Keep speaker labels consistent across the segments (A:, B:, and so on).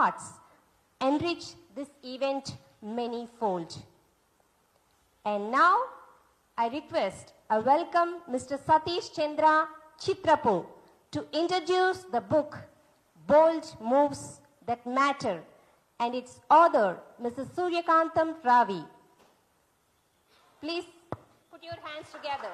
A: hearts enrich this event many-fold. And now, I request I welcome Mr. Satish Chandra Chitrapu to introduce the book Bold Moves That Matter and its author, Mrs. Suryakantam Ravi. Please put your hands together.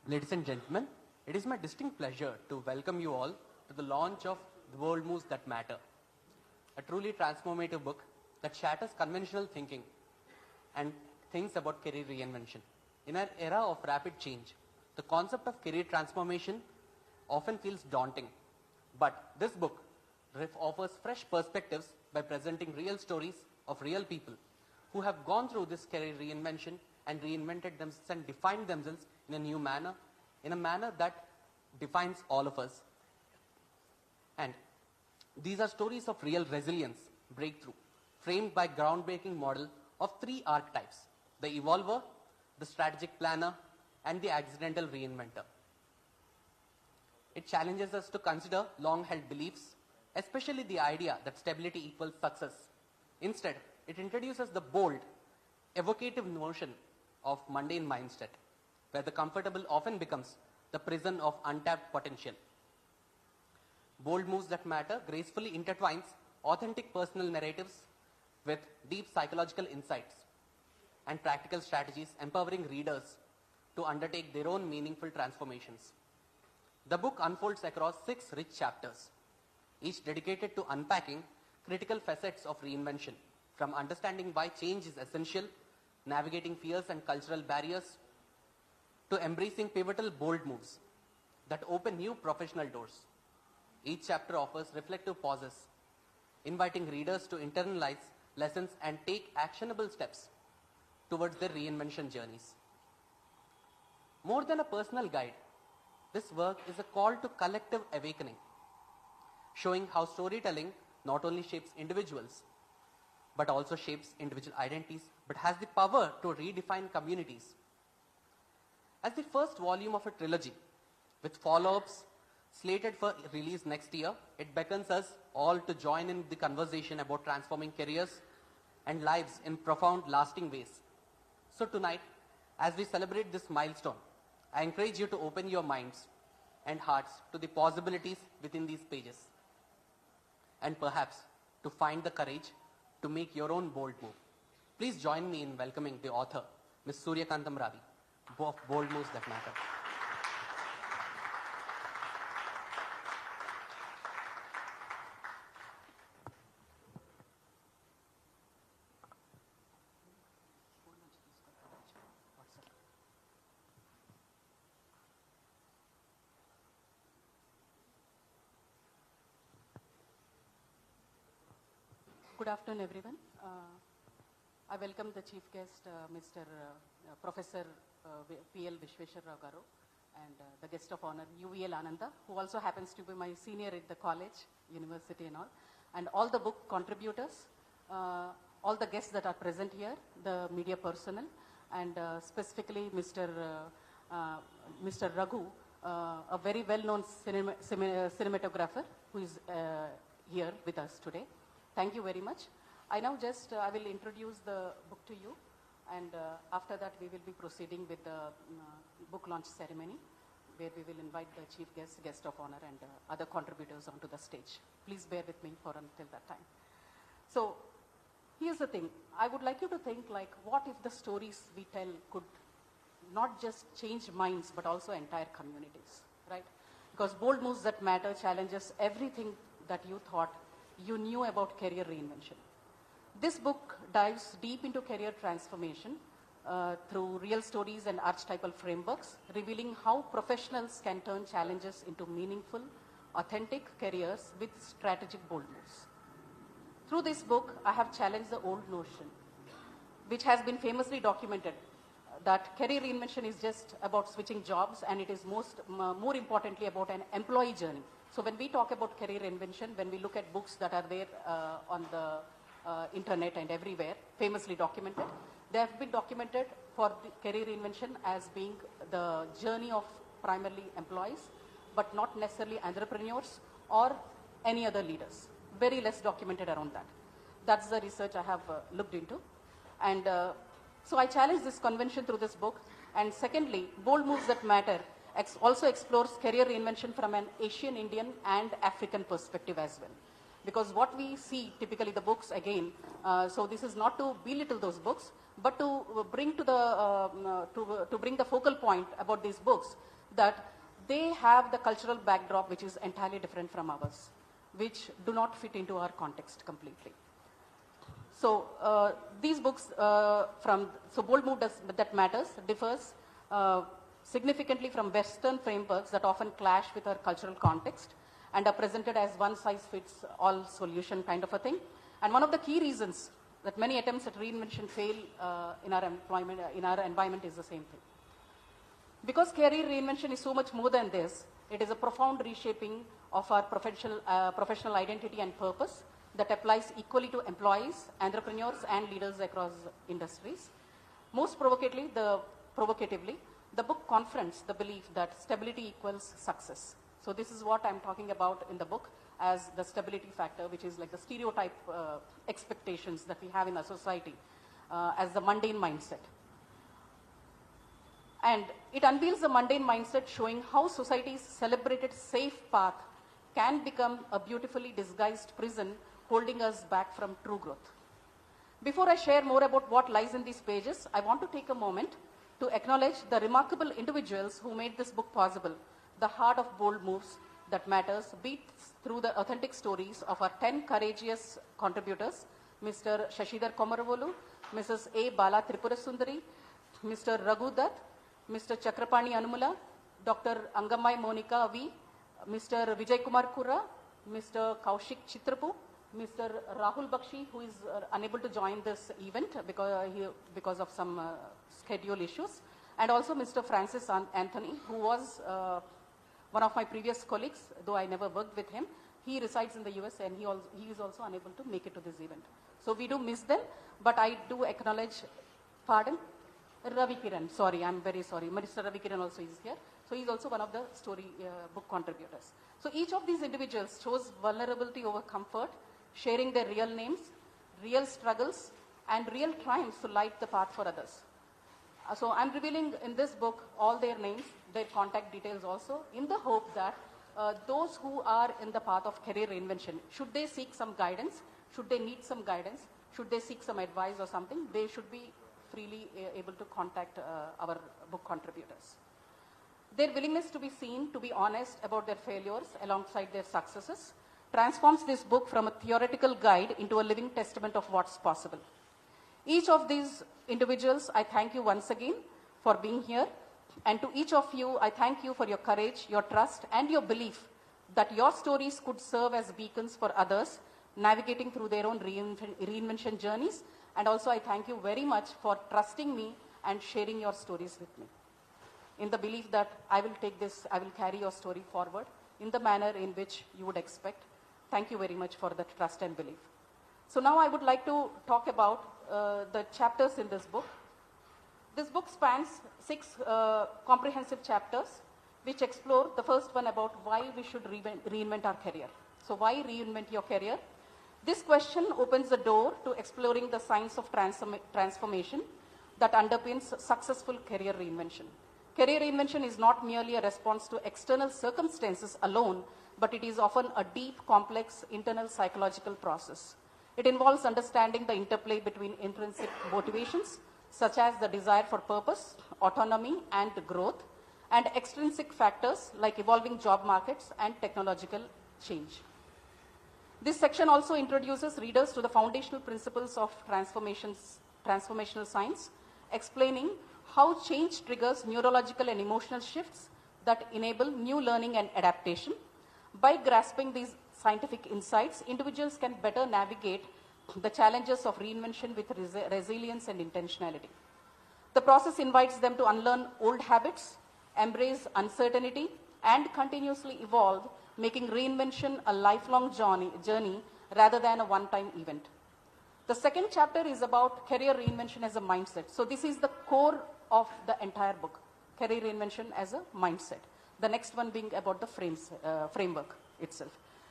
B: Ladies and gentlemen, it is my distinct pleasure to welcome you all to the launch of The Bold Moves That Matter, a truly transformative book that shatters conventional thinking and thinks about career reinvention. In an era of rapid change, the concept of career transformation often feels daunting. But this book offers fresh perspectives by presenting real stories of real people who have gone through this career reinvention and reinvented themselves and defined themselves in a new manner, in a manner that defines all of us. And these are stories of real resilience, breakthrough, framed by groundbreaking model of three archetypes: the evolver, the strategic planner, and the accidental reinventor. It challenges us to consider long-held beliefs, especially the idea that stability equals success. Instead, it introduces the bold, evocative notion of mundane mindset, where the comfortable often becomes the prison of untapped potential. Bold Moves That Matter gracefully intertwines authentic personal narratives with deep psychological insights and practical strategies, empowering readers to undertake their own meaningful transformations. The book unfolds across 6 rich chapters, each dedicated to unpacking critical facets of reinvention, from understanding why change is essential, navigating fears and cultural barriers, to embracing pivotal bold moves that open new professional doors. Each chapter offers reflective pauses, inviting readers to internalize lessons and take actionable steps towards their reinvention journeys. More than a personal guide, this work is a call to collective awakening, showing how storytelling not only shapes individuals, but also shapes individual identities, but has the power to redefine communities. As the first volume of a trilogy, with follow-ups slated for release next year, it beckons us all to join in the conversation about transforming careers and lives in profound, lasting ways. So tonight, as we celebrate this milestone, I encourage you to open your minds and hearts to the possibilities within these pages, and perhaps to find the courage to make your own bold move. Please join me in welcoming the author, Ms. Suryakantam Ravi, of Bold Moves That Matter.
C: Good afternoon, everyone. I welcome the chief guest, Mr. Professor P.L. Vishweshwarrao Garu, and the guest of honor, UVL Ananda, who also happens to be my senior at the college, university and all the book contributors, all the guests that are present here, the media personnel, and specifically Mr. Raghu, a very well-known cinematographer who is here with us today. Thank you very much. I now I will introduce the book to you, and after that we will be proceeding with the book launch ceremony, where we will invite the chief guest of honor, and other contributors onto the stage. Please bear with me for until that time. So here's the thing. I would like you to think like, what if the stories we tell could not just change minds, but also entire communities, right? Because Bold Moves That Matter challenges everything that you thought you knew about career reinvention. This book dives deep into career transformation through real stories and archetypal frameworks, revealing how professionals can turn challenges into meaningful, authentic careers with strategic bold moves. Through this book, I have challenged the old notion, which has been famously documented, that career reinvention is just about switching jobs, and it is more importantly about an employee journey. So when we talk about career reinvention, when we look at books that are there on the internet and everywhere, famously documented, They have been documented for the career reinvention as being the journey of primarily employees, but not necessarily entrepreneurs or any other leaders. Very less documented around that. That's the research I have looked into. And so I challenge this convention through this book. And secondly, Bold Moves That Matter also explores career reinvention from an Asian, Indian and African perspective as well. Because what we see typically the books again, so this is not to belittle those books, but to bring to to bring the focal point about these books, that they have the cultural backdrop which is entirely different from ours, which do not fit into our context completely. So these books Bold Move That Matters differs significantly from Western frameworks that often clash with our cultural context and are presented as one-size-fits-all solution kind of a thing. And one of the key reasons that many attempts at reinvention fail in our environment is the same thing. Because career reinvention is so much more than this, it is a profound reshaping of our professional identity and purpose that applies equally to employees, entrepreneurs, and leaders across industries. Most provocatively, the book confronts the belief that stability equals success. So this is what I'm talking about in the book as the stability factor, which is like the stereotype expectations that we have in our society as the mundane mindset. And it unveils the mundane mindset, showing how society's celebrated safe path can become a beautifully disguised prison holding us back from true growth. Before I share more about what lies in these pages, I want to take a moment to acknowledge the remarkable individuals who made this book possible. The heart of Bold Moves That Matters beats through the authentic stories of our 10 courageous contributors, Mr. Shashidhar Komaravolu, Mrs. A. Bala Tripurasundari, Mr. Raghu Dutt, Mr. Chakrapani Anumula, Dr. Angamai Monica V, Mr. Vijay Kumar Kura, Mr. Kaushik Chitrapu, Mr. Rahul Bakshi, who is unable to join this event because of some schedule issues, and also Mr. Francis Anthony, who was one of my previous colleagues, though I never worked with him. He resides in the US and he is also unable to make it to this event. So we do miss them, but I do acknowledge, pardon? Ravi Kiran, sorry, I'm very sorry. Mr. Ravi Kiran also is here. So he's also one of the story book contributors. So each of these individuals shows vulnerability over comfort, sharing their real names, real struggles, and real triumphs to light the path for others. So I'm revealing in this book all their names, their contact details also, in the hope that those who are in the path of career reinvention, should they seek some guidance, should they need some guidance, should they seek some advice or something, they should be freely able to contact our book contributors. Their willingness to be seen, to be honest about their failures alongside their successes, transforms this book from a theoretical guide into a living testament of what's possible. Each of these individuals, I thank you once again for being here. And to each of you, I thank you for your courage, your trust, and your belief that your stories could serve as beacons for others navigating through their own reinvention journeys. And also, I thank you very much for trusting me and sharing your stories with me, in the belief that I will carry your story forward in the manner in which you would expect. Thank you very much for that trust and belief. So now I would like to talk about the chapters in this book. This book spans 6 comprehensive chapters, which explore the first one about why we should reinvent our career. So why reinvent your career? This question opens the door to exploring the science of transformation that underpins successful career reinvention. Career reinvention is not merely a response to external circumstances alone, but it is often a deep, complex, internal psychological process. It involves understanding the interplay between intrinsic motivations, such as the desire for purpose, autonomy, and growth, and extrinsic factors like evolving job markets and technological change. This section also introduces readers to the foundational principles of transformational science, explaining how change triggers neurological and emotional shifts that enable new learning and adaptation. By grasping these scientific insights, individuals can better navigate the challenges of reinvention with resilience and intentionality. The process invites them to unlearn old habits, embrace uncertainty, and continuously evolve, making reinvention a lifelong journey rather than a one-time event. The second chapter is about career reinvention as a mindset. So this is the core of the entire book, career reinvention as a mindset. The next one being about the framework itself.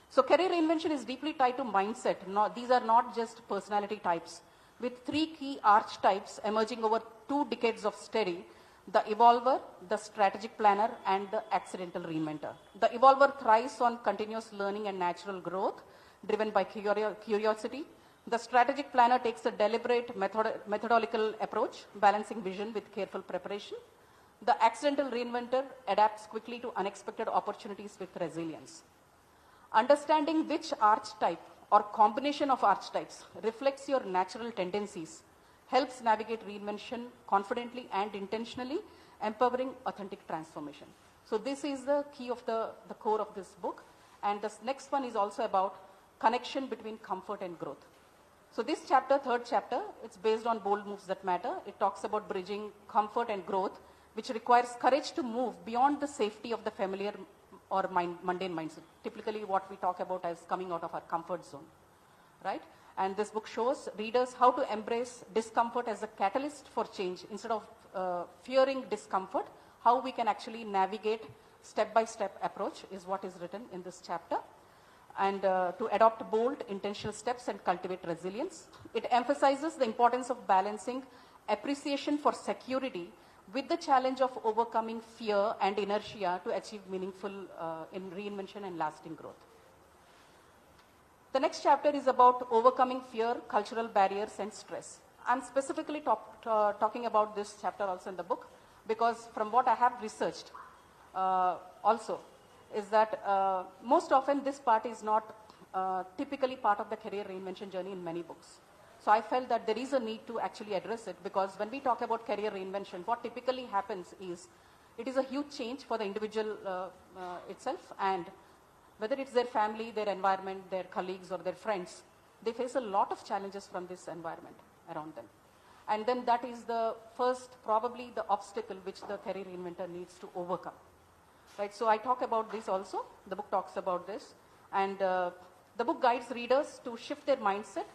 C: So career reinvention is deeply tied to mindset. These are not just personality types. With three key archetypes emerging over 2 decades of study, the evolver, the strategic planner, and the accidental reinventor. The evolver thrives on continuous learning and natural growth, driven by curiosity. The strategic planner takes a deliberate methodological approach, balancing vision with careful preparation. The accidental reinventor adapts quickly to unexpected opportunities with resilience. Understanding which archetype or combination of archetypes reflects your natural tendencies helps navigate reinvention confidently and intentionally, empowering authentic transformation. So this is the key of the core of this book. And the next one is also about connection between comfort and growth. So this chapter, third chapter, it's based on bold moves that matter. It talks about bridging comfort and growth, which requires courage to move beyond the safety of the familiar or mundane mindset. Typically what we talk about as coming out of our comfort zone, right? And this book shows readers how to embrace discomfort as a catalyst for change. Instead of fearing discomfort, how we can actually navigate step-by-step approach is what is written in this chapter. And to adopt bold, intentional steps and cultivate resilience. It emphasizes the importance of balancing appreciation for security with the challenge of overcoming fear and inertia to achieve meaningful in reinvention and lasting growth. The next chapter is about overcoming fear, cultural barriers, and stress. I'm specifically talking about this chapter also in the book because from what I have researched also is that most often this part is not typically part of the career reinvention journey in many books. So I felt that there is a need to actually address it because when we talk about career reinvention, what typically happens is it is a huge change for the individual itself, and whether it's their family, their environment, their colleagues or their friends, they face a lot of challenges from this environment around them. And then that is the first, probably the obstacle which the career reinventor needs to overcome. Right, so I talk about this also, the book talks about this, and the book guides readers to shift their mindset,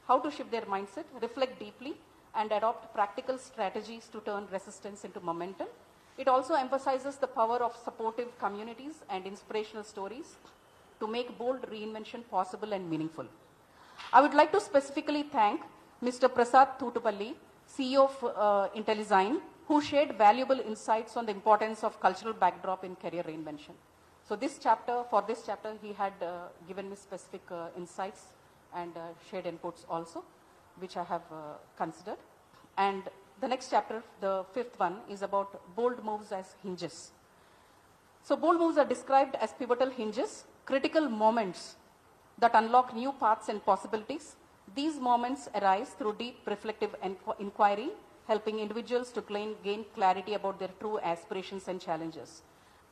C: how to shift their mindset, reflect deeply, and adopt practical strategies to turn resistance into momentum. It also emphasizes the power of supportive communities and inspirational stories to make bold reinvention possible and meaningful. I would like to specifically thank Mr. Prasad Thutupalli, CEO of IntelliZine, who shared valuable insights on the importance of cultural backdrop in career reinvention. So this chapter, for this chapter, he had given me specific insights and shared inputs also, which I have considered. And the next chapter, the fifth one, is about bold moves as hinges. So bold moves are described as pivotal hinges, critical moments that unlock new paths and possibilities. These moments arise through deep reflective inquiry, helping individuals to gain clarity about their true aspirations and challenges.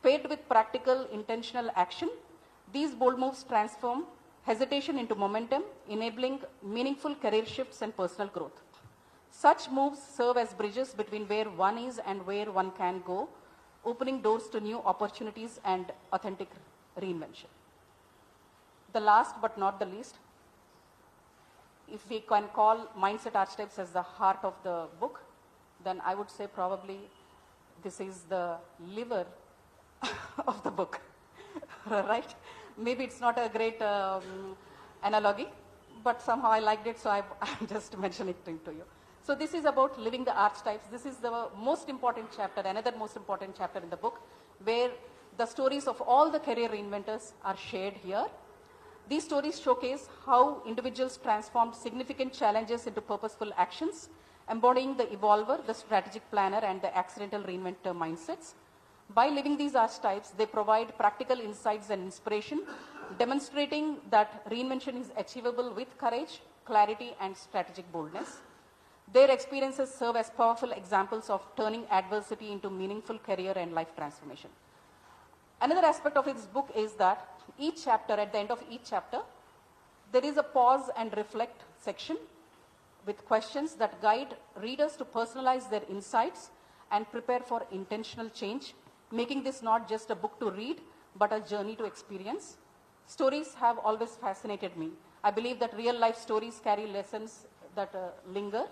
C: Paired with practical, intentional action, these bold moves transform hesitation into momentum, enabling meaningful career shifts and personal growth. Such moves serve as bridges between where one is and where one can go, opening doors to new opportunities and authentic reinvention. The last but not the least, if we can call mindset archetypes as the heart of the book, then I would say probably this is the liver of the book, right? Maybe it's not a great analogy, but somehow I liked it, so I'm just mentioning it to you. So this is about living the archetypes. This is the most important chapter, another most important chapter in the book, where the stories of all the career reinventors are shared here. These stories showcase how individuals transformed significant challenges into purposeful actions, embodying the evolver, the strategic planner, and the accidental reinventor mindsets. By living these archetypes, they provide practical insights and inspiration, demonstrating that reinvention is achievable with courage, clarity, and strategic boldness. Their experiences serve as powerful examples of turning adversity into meaningful career and life transformation. Another aspect of this book is that each chapter, at the end of each chapter, there is a pause and reflect section with questions that guide readers to personalize their insights and prepare for intentional change, making this not just a book to read, but a journey to experience. Stories have always fascinated me. I believe that real life stories carry lessons that linger.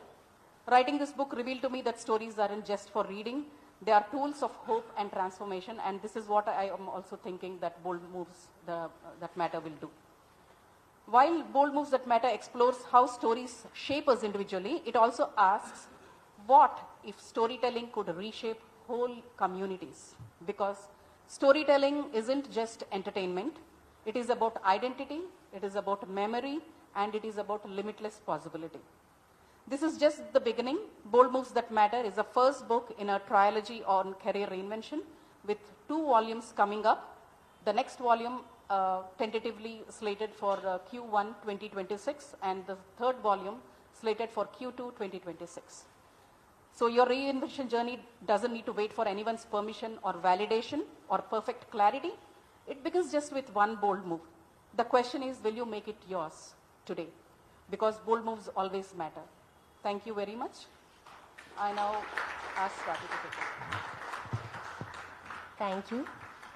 C: Writing this book revealed to me that stories aren't just for reading, they are tools of hope and transformation, and this is what I am also thinking that Bold Moves That Matter will do. While Bold Moves That Matter explores how stories shape us individually, it also asks, what if storytelling could reshape whole communities? Because storytelling isn't just entertainment, it is about identity, it is about memory, and it is about limitless possibility. This is just the beginning. Bold Moves That Matter is the first book in a trilogy on career reinvention with 2 volumes coming up. The next volume tentatively slated for Q1 2026 and the third volume slated for Q2 2026. So your reinvention journey doesn't need to wait for anyone's permission or validation or perfect clarity. It begins just with one bold move. The question is, will you make it yours today? Because bold moves always matter. Thank you very much. I now ask Ravi to take it.
A: Thank you.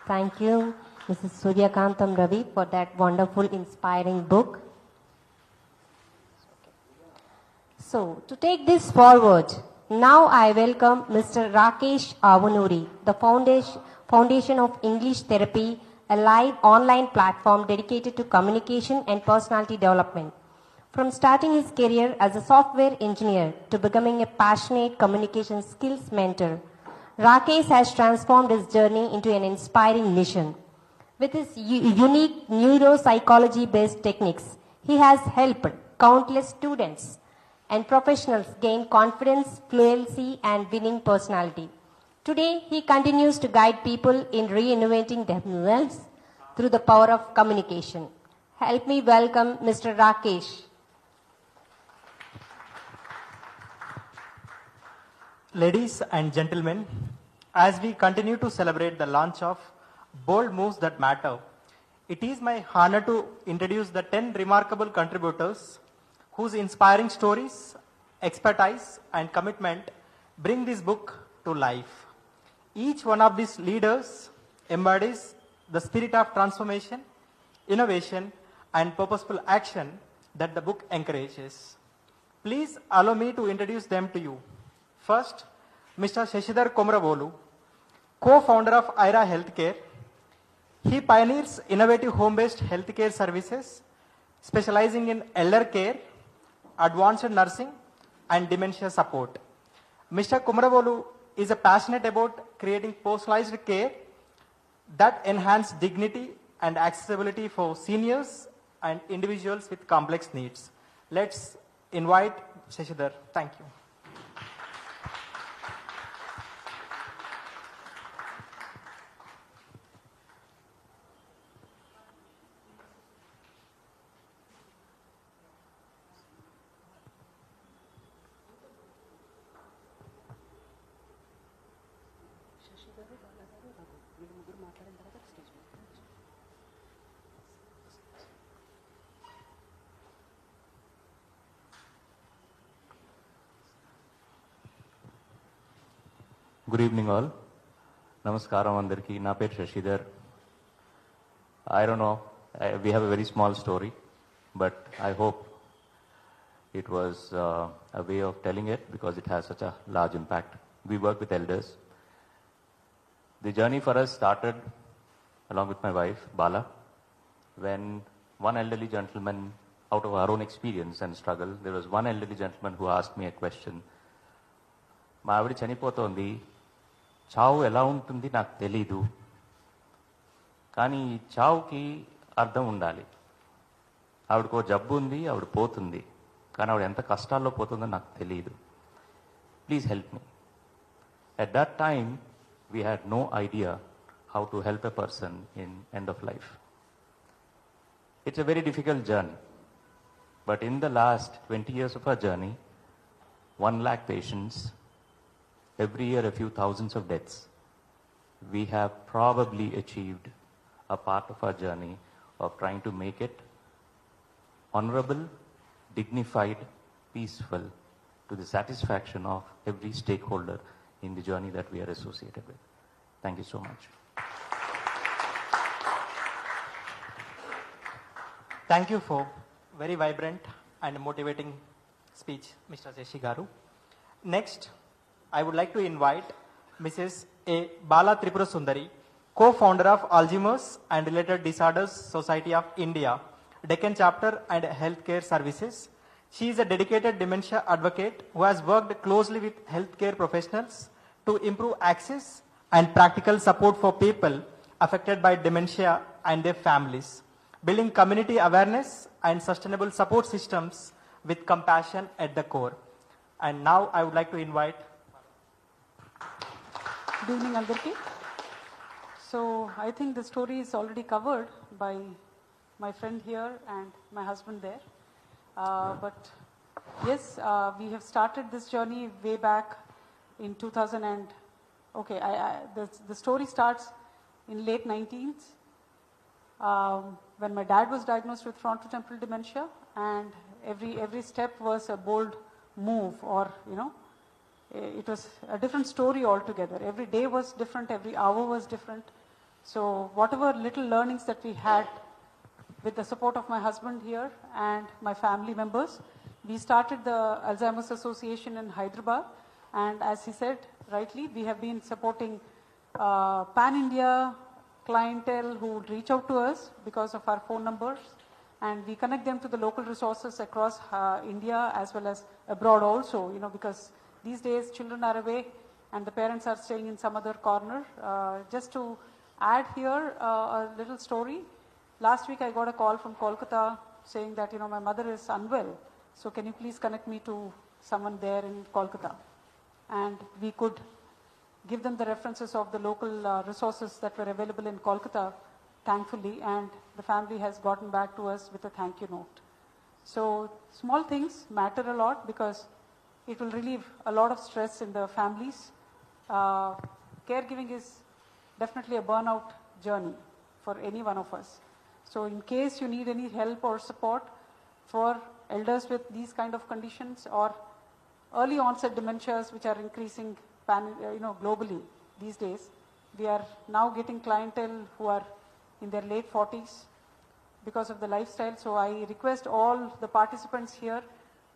A: Thank you, Mrs. Suryakantam Ravi, for that wonderful, inspiring book. So, to take this forward, now I welcome Mr. Rakesh Avanuri, the Foundation of English Therapy, a live online platform dedicated to communication and personality development. From starting his career as a software engineer to becoming a passionate communication skills mentor, Rakesh has transformed his journey into an inspiring mission. With his unique neuropsychology-based techniques, he has helped countless students and professionals gain confidence, fluency, and winning personality. Today, he continues to guide people in reinventing themselves through the power of communication. Help me welcome Mr. Rakesh.
D: Ladies and gentlemen, as we continue to celebrate the launch of Bold Moves That Matter, it is my honor to introduce the 10 remarkable contributors whose inspiring stories, expertise, and commitment bring this book to life. Each one of these leaders embodies the spirit of transformation, innovation, and purposeful action that the book encourages. Please allow me to introduce them to you. First, Mr. Shashidhar Komravolu, co-founder of IRA Healthcare. He pioneers innovative home-based healthcare services, specializing in elder care, advanced nursing, and dementia support. Mr. Komravolu is passionate about creating personalized care that enhance dignity and accessibility for seniors and individuals with complex needs. Let's invite Shashidhar. Thank you.
E: Good evening all. Namaskaram andarki. Na peru Shashidhar. I don't know, we have a very small story, but I hope it was a way of telling it because it has such a large impact. We work with elders. The journey for us started along with my wife, Bala, when one elderly gentleman, out of our own experience and struggle, there was one elderly gentleman who asked me a question. మా ఆవిడ చనిపోతోంది, చావు ఎలా ఉంటుంది నాకు తెలీదు, కానీ ఈ చావుకి అర్థం ఉండాలి. ఆవిడకో జబ్బు ఉంది, ఆవిడ పోతుంది, కానీ ఆవిడ ఎంత కష్టాల్లో పోతుందో నాకు తెలియదు. Please help me. At that time, we had no idea how to help a person in end of life. It's a very difficult journey, but in the last 20 years of our journey, 1 lakh patients, every year a few thousands of deaths, we have probably achieved a part of our journey of trying to make it honorable, dignified, peaceful, to the satisfaction of every stakeholder in the journey that we are associated with. Thank you so much.
D: Thank you for very vibrant and motivating speech, Mr. Jeshi Garu. Next, I would like to invite Mrs. A. Bala Tripura Sundari, co-founder of Alzheimer's and Related Disorders Society of India, Deccan Chapter and Healthcare Services. She is a dedicated dementia advocate who has worked closely with healthcare professionals to improve access and practical support for people affected by dementia and their families, building community awareness and sustainable support systems with compassion at the core. And now I would like to invite.
C: Good evening, Alderki. So I think the story is already covered by my friend here and my husband there. But yes, we have started this journey way back in 2000 and, okay, the story starts in late 19th when my dad was diagnosed with frontotemporal dementia, and every step was a bold move, or, you know, it was a different story altogether. Every day was different, every hour was different. So whatever little learnings that we had with the support of my husband here and my family members, we started the Alzheimer's Association in Hyderabad, and as he said rightly, we have been supporting pan-India clientele who would reach out to us because of our phone numbers, and we connect them to the local resources across India as well as abroad also, you know, because these days children are away and the parents are staying in some other corner. Just to add here a little story, last week I got a call from Kolkata saying that, you know, my mother is unwell, so can you please connect me to someone there in Kolkata? And we could give them the references of the local resources that were available in Kolkata, thankfully, and the family has gotten back to us with a thank you note. So small things matter a lot because it will relieve a lot of stress in the families. Caregiving is definitely a burnout journey for any one of us. So in case you need any help or support for elders with these kind of conditions or early onset dementias which are increasing globally these days, we are now getting clientele who are in their late 40s because of the lifestyle. So I request all the participants here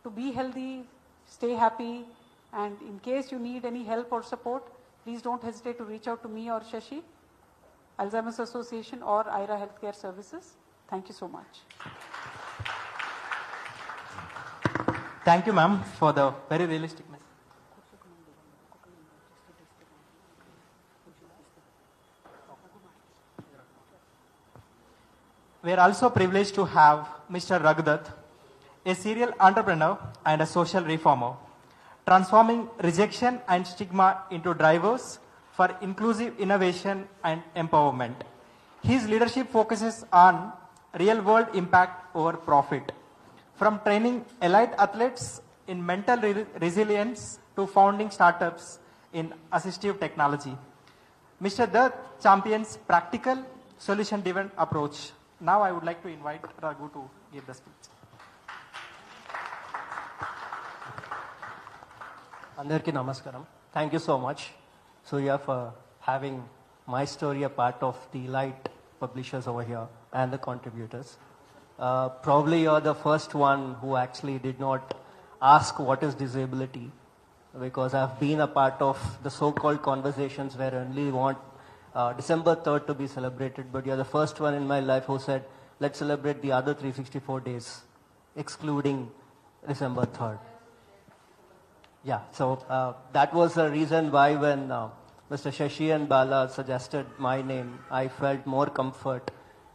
C: to be healthy, stay happy, and in case you need any help or support, please don't hesitate to reach out to me or Shashi, Alzheimer's Association or IRA Healthcare Services. Thank you so much.
D: Thank you, ma'am, for the very realistic message. We are also privileged to have Mr. Raghudat, a serial entrepreneur and a social reformer, transforming rejection and stigma into drivers for inclusive innovation and empowerment. His leadership focuses on real-world impact over profit, from training elite athletes in mental resilience to founding startups in assistive technology. Mr. Dutt champions practical, solution-driven approach. Now I would like to invite Raghu to give the speech.
F: Andarki Namaskaram. Thank you so much, Surya, for having my story a part of the Elite publishers over here and the contributors. Probably you're the first one who actually did not ask what is disability, because I've been a part of the so-called conversations where I only want December 3rd to be celebrated, but you're the first one in my life who said, let's celebrate the other 364 days, excluding December 3rd. Yeah, so that was the reason why when Mr. Shashi and Bala suggested my name, I felt more comfort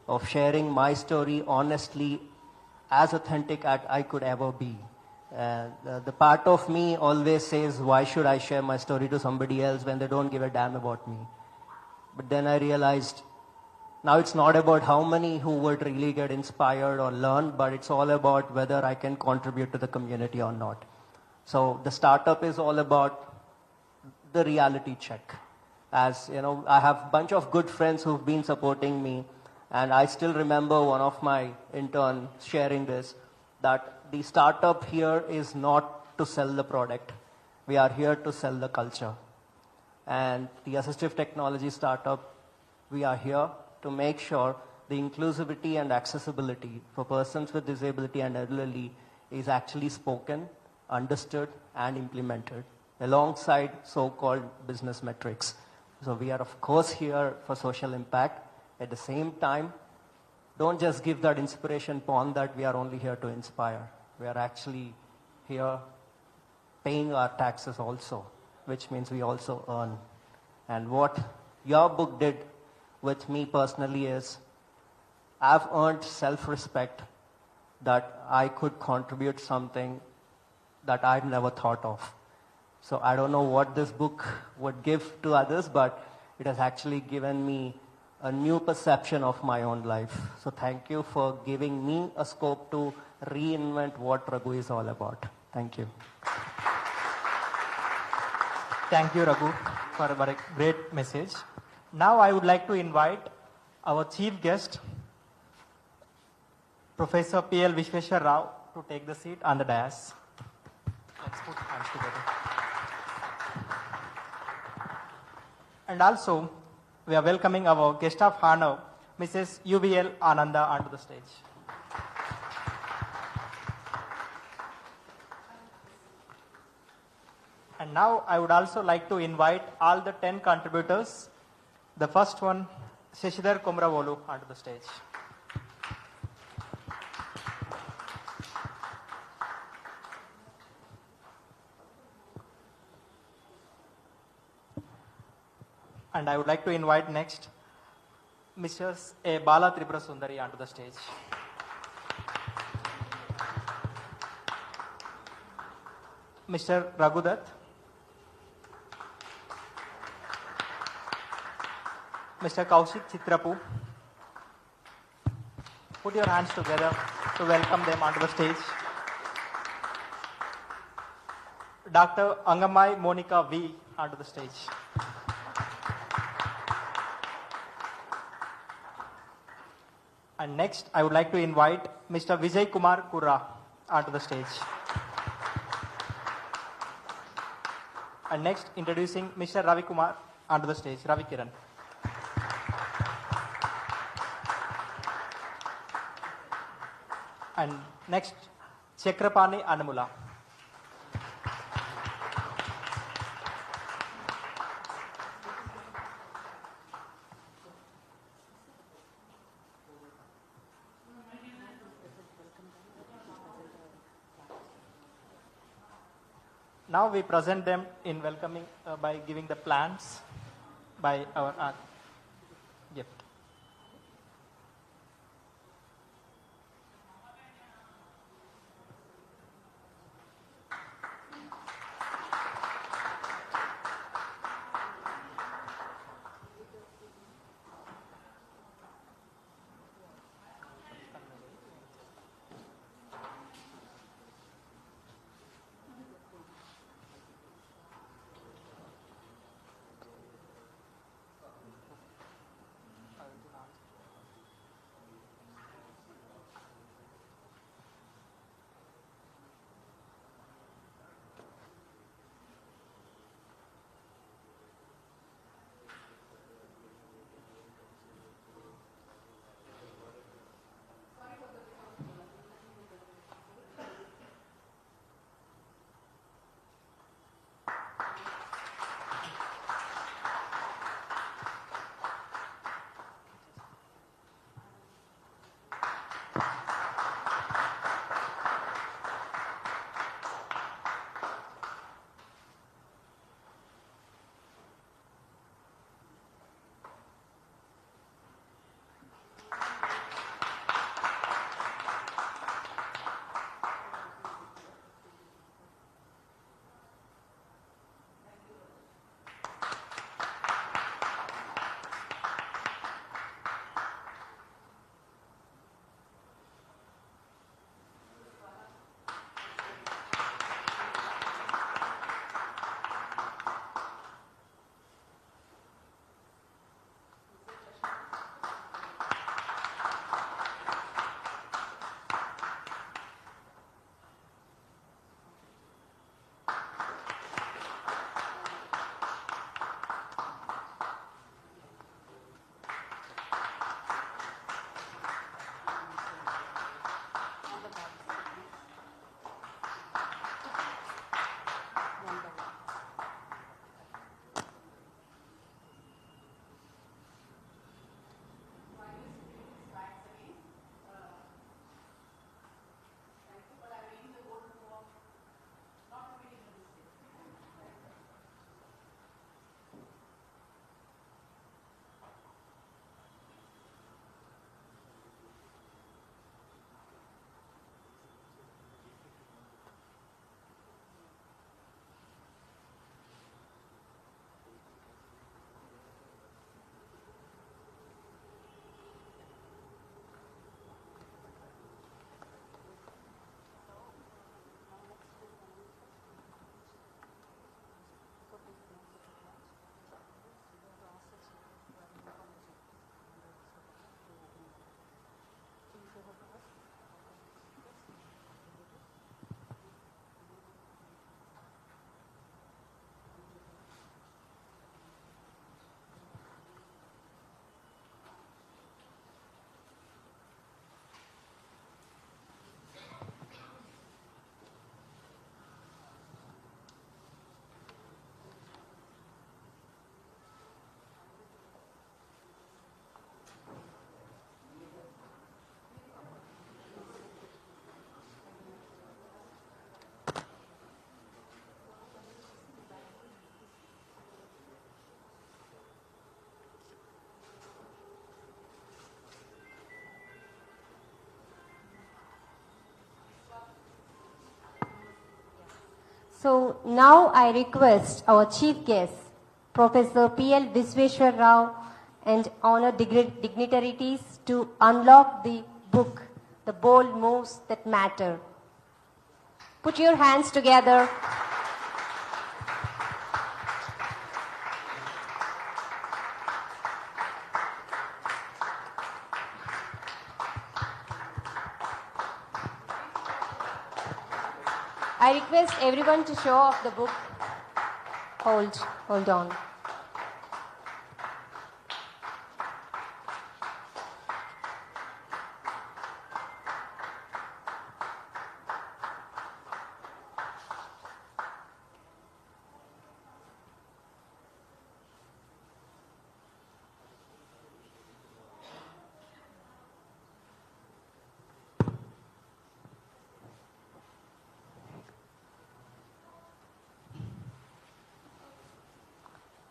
F: of sharing my story honestly, as authentic as I could ever be. The part of me always says, why should I share my story to somebody else when they don't give a damn about me? But then I realized, now it's not about how many who would really get inspired or learn, but it's all about whether I can contribute to the community or not. So the startup is all about the reality check. As you know, I have a bunch of good friends who've been supporting me, and I still remember one of my interns sharing this, that the startup here is not to sell the product. We are here to sell the culture. And the assistive technology startup, we are here to make sure the inclusivity and accessibility for persons with disability and elderly is actually spoken understood and implemented alongside so-called business metrics. So we are of course here for social impact. At the same time, don't just give that inspiration upon that we are only here to inspire. We are actually here paying our taxes also, which means we also earn. And what your book did with me personally is I've earned self-respect that I could contribute something that I'd never thought of. So I don't know what this book would give to others, but it has actually given me a new perception of my own life. So thank you for giving me a scope to reinvent what Raghu is all about. Thank you.
D: Thank you, Raghu, for a very great message. Now I would like to invite our chief guest, Professor P.L. Vishweshwar Rao, to take the seat on the dais. Let's put hands together. And also, we are welcoming our guest of honor, Mrs. UBL Ananda, onto the stage. And now I would also like to invite all the 10 contributors. The first one, Shashidhar Kumravolu, onto the stage. And I would like to invite next Mrs. A. Bala Tripura Sundari onto the stage. Mr. Raghudat. Mr. Kaushik Chitrapu. Put your hands together to welcome them onto the stage. Dr. Angamai Monica V. onto the stage. And next, I would like to invite Mr. Vijay Kumar Kurra onto the stage. And next, introducing Mr. Ravi Kumar onto the stage, Ravi Kiran. And next, Chakrapani Anamula. Now we present them in welcoming by giving the plants by our gift.
A: So now I request our chief guest, Professor P.L. Visveshwar Rao, and honored dignitaries to unlock the book, The Bold Moves That Matter. Put your hands together. I request everyone to show off the book. Hold on.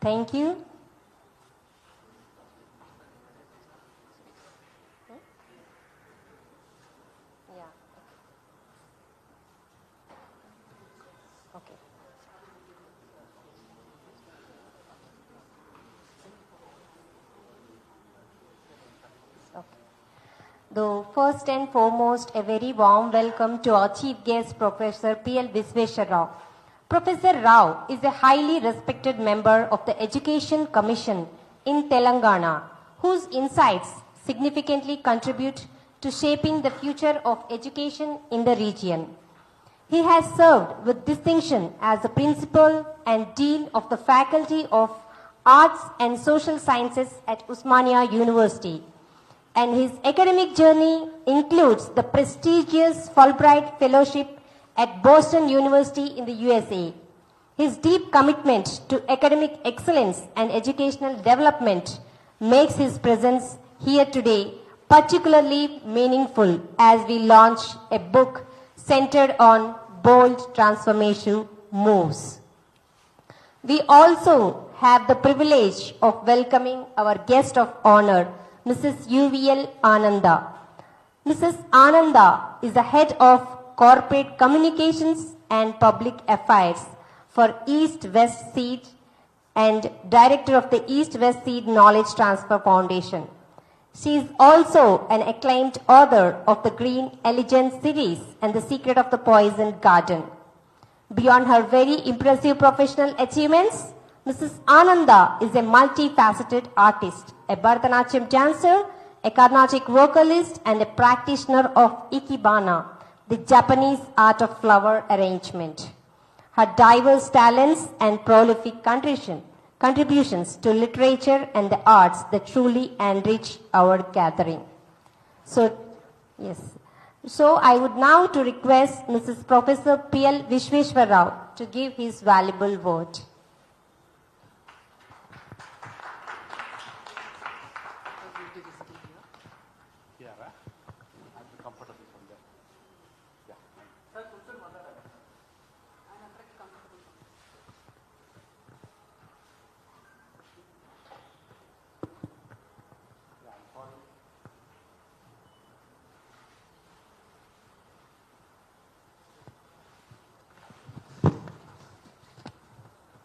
A: Thank you. Yeah. Okay. Okay. Though first and foremost, a very warm welcome to our chief guest, Professor P.L. Visveshwar Rao. Professor Rao is a highly respected member of the Education Commission in Telangana, whose insights significantly contribute to shaping the future of education in the region. He has served with distinction as the principal and dean of the Faculty of Arts and Social Sciences at Usmania University, and his academic journey includes the prestigious Fulbright Fellowship at Boston University in the USA. His deep commitment to academic excellence and educational development makes his presence here today particularly meaningful as we launch a book centered on bold transformative moves. We also have the privilege of welcoming our guest of honor, Mrs. UVL Ananda. Mrs. Ananda is the head of Corporate Communications and Public Affairs for East-West Seed and Director of the East-West Seed Knowledge Transfer Foundation. She is also an acclaimed author of the Green Elegance series and The Secret of the Poisoned Garden. Beyond her very impressive professional achievements, Mrs. Ananda is a multifaceted artist, a Bharatanatyam dancer, a Carnatic vocalist, and a practitioner of Ikebana, the Japanese art of flower arrangement. Her diverse talents and prolific contributions to literature and the arts that truly enrich our gathering. So I would now to request Mrs. Professor P.L. Visveshwar Rao to give his valuable word.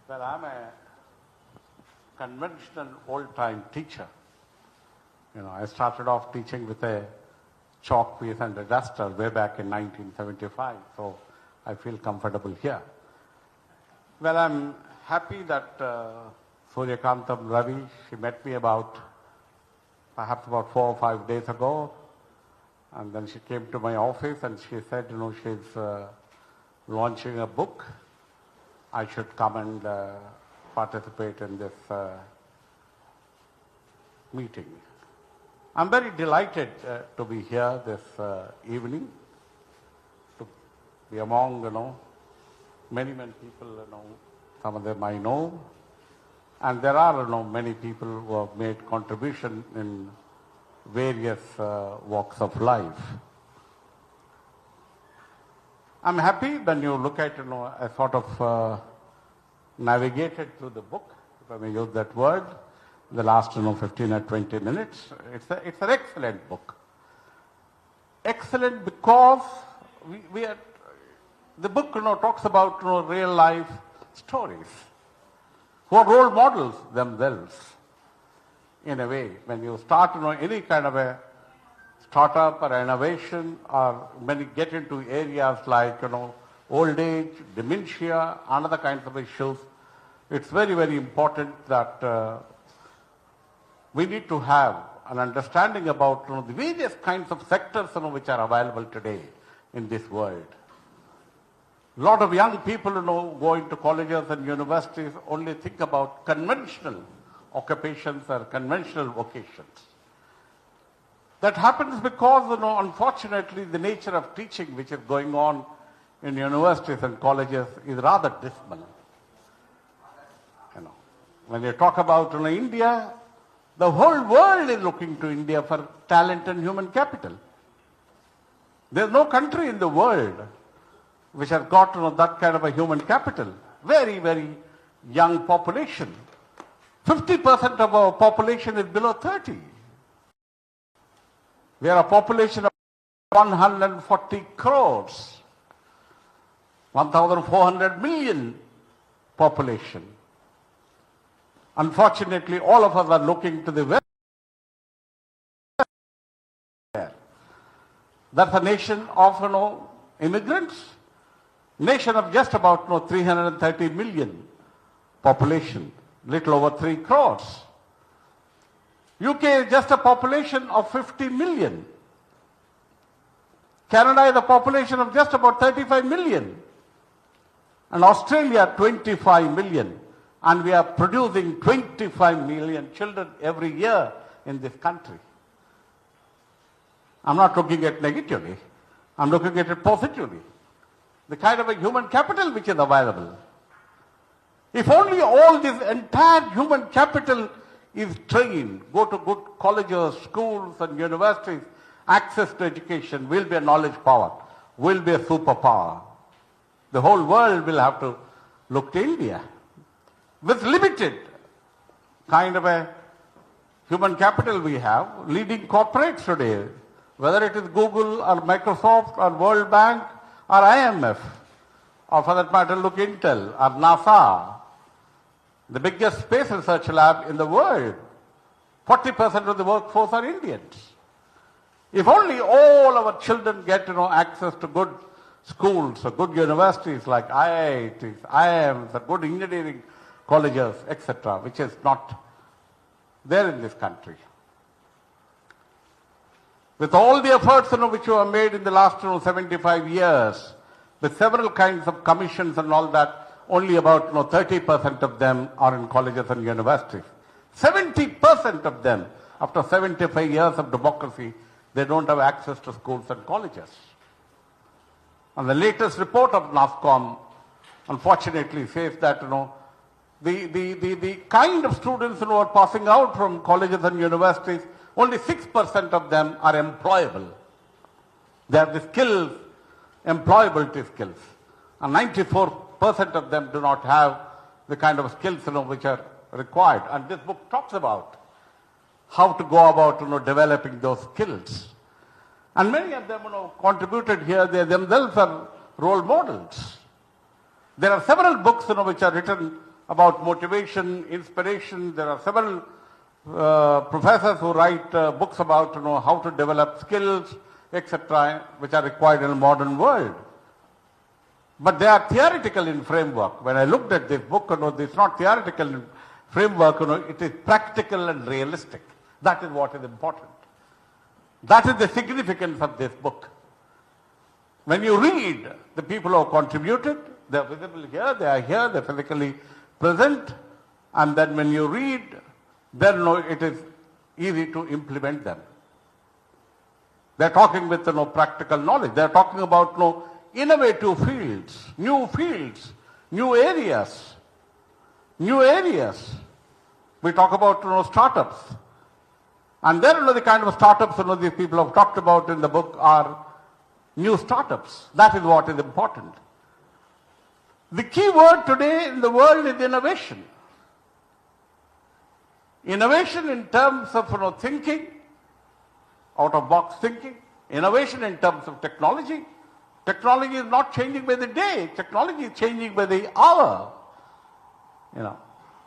G: Well, I'm a conventional old-time teacher. I started off teaching with a chalk piece and a duster way back in 1975, so I feel comfortable here. Well, I'm happy that Suryakantam Ravi, she met me perhaps about 4 or 5 days ago, and then she came to my office and she said, she's launching a book. I should come and participate in this meeting. I'm very delighted to be here this evening, to be among, many people, some of them I know, and there are, many people who have made contribution in various walks of life. I'm happy when you look at, I sort of navigated through the book, if I may use that word, the last, 15 or 20 minutes. It's an excellent book. Excellent because we are The book, talks about, real life stories who are role models themselves. In a way, when you start, any kind of a startup or innovation, or when you get into areas like, old age, dementia, and other kinds of issues, it's very, very important that we need to have an understanding about the various kinds of sectors which are available today in this world. A lot of young people going to colleges and universities only think about conventional occupations or conventional vocations. That happens because, unfortunately, the nature of teaching which is going on in universities and colleges is rather dismal. When you talk about India, the whole world is looking to India for talent and human capital. There's no country in the world which has got that kind of a human capital. Very, very young population. 50% of our population is below 30. We are a population of 140 crores, 1,400 million population. Unfortunately, all of us are looking to the west. That's a nation of immigrants, nation of just about 330 million population, little over 3 crores. UK is just a population of 50 million. Canada is a population of just about 35 million. And Australia 25 million. And we are producing 25 million children every year in this country. I'm not looking at negatively. I'm looking at it positively. The kind of a human capital which is available. If only all this entire human capital is trained, go to good colleges, schools and universities, access to education, will be a knowledge power, will be a superpower. The whole world will have to look to India. With limited kind of a human capital we have, leading corporates today, whether it is Google or Microsoft or World Bank or IMF, or for that matter look Intel or NASA, the biggest space research lab in the world, 40% of the workforce are Indians. If only all our children get access to good schools or good universities like IITs, IIMs, or good engineering colleges, etc., which is not there in this country. With all the efforts which you have made in the last 75 years, with several kinds of commissions and all that, only about 30% of them are in colleges and universities. 70% of them, after 75 years of democracy, they don't have access to schools and colleges. And the latest report of NASSCOM, unfortunately, says that the kind of students who are passing out from colleges and universities, only 6% of them are employable. They have the skills, employability skills. And 94% of them do not have the kind of skills which are required. And this book talks about how to go about developing those skills. And many of them contributed here. They themselves are role models. There are several books which are written about motivation, inspiration. There are several professors who write books about how to develop skills, etc., which are required in a modern world. But they are theoretical in framework. When I looked at this book, it's not theoretical in framework, it is practical and realistic. That is what is important. That is the significance of this book. When you read the people who have contributed, they are visible here, they are here, they are physically present, and then when you read, then it is easy to implement them. They are talking with practical knowledge. They are talking about innovative fields, new areas. We talk about startups. And then the kind of startups these people have talked about in the book are new startups. That is what is important. The key word today in the world is innovation. Innovation in terms of thinking, out-of-box thinking, innovation in terms of technology, Technology is not changing by the day. Technology is changing by the hour. You know,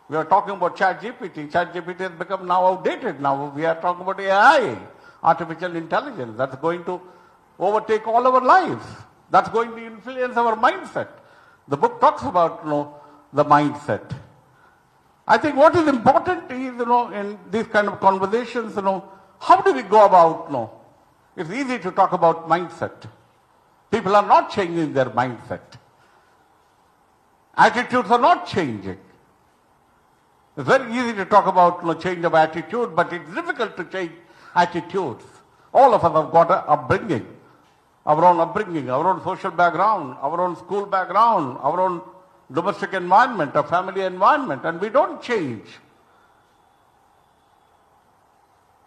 G: we are talking about ChatGPT. ChatGPT has become now outdated. Now we are talking about AI, artificial intelligence. That's going to overtake all our lives. That's going to influence our mindset. The book talks about, the mindset. I think what is important is, in these kind of conversations, how do we go about, it's easy to talk about mindset. People are not changing their mindset. Attitudes are not changing. It's very easy to talk about change of attitude, but it's difficult to change attitudes. All of us have got an upbringing, our own social background, our own school background, our own domestic environment, our family environment, and we don't change.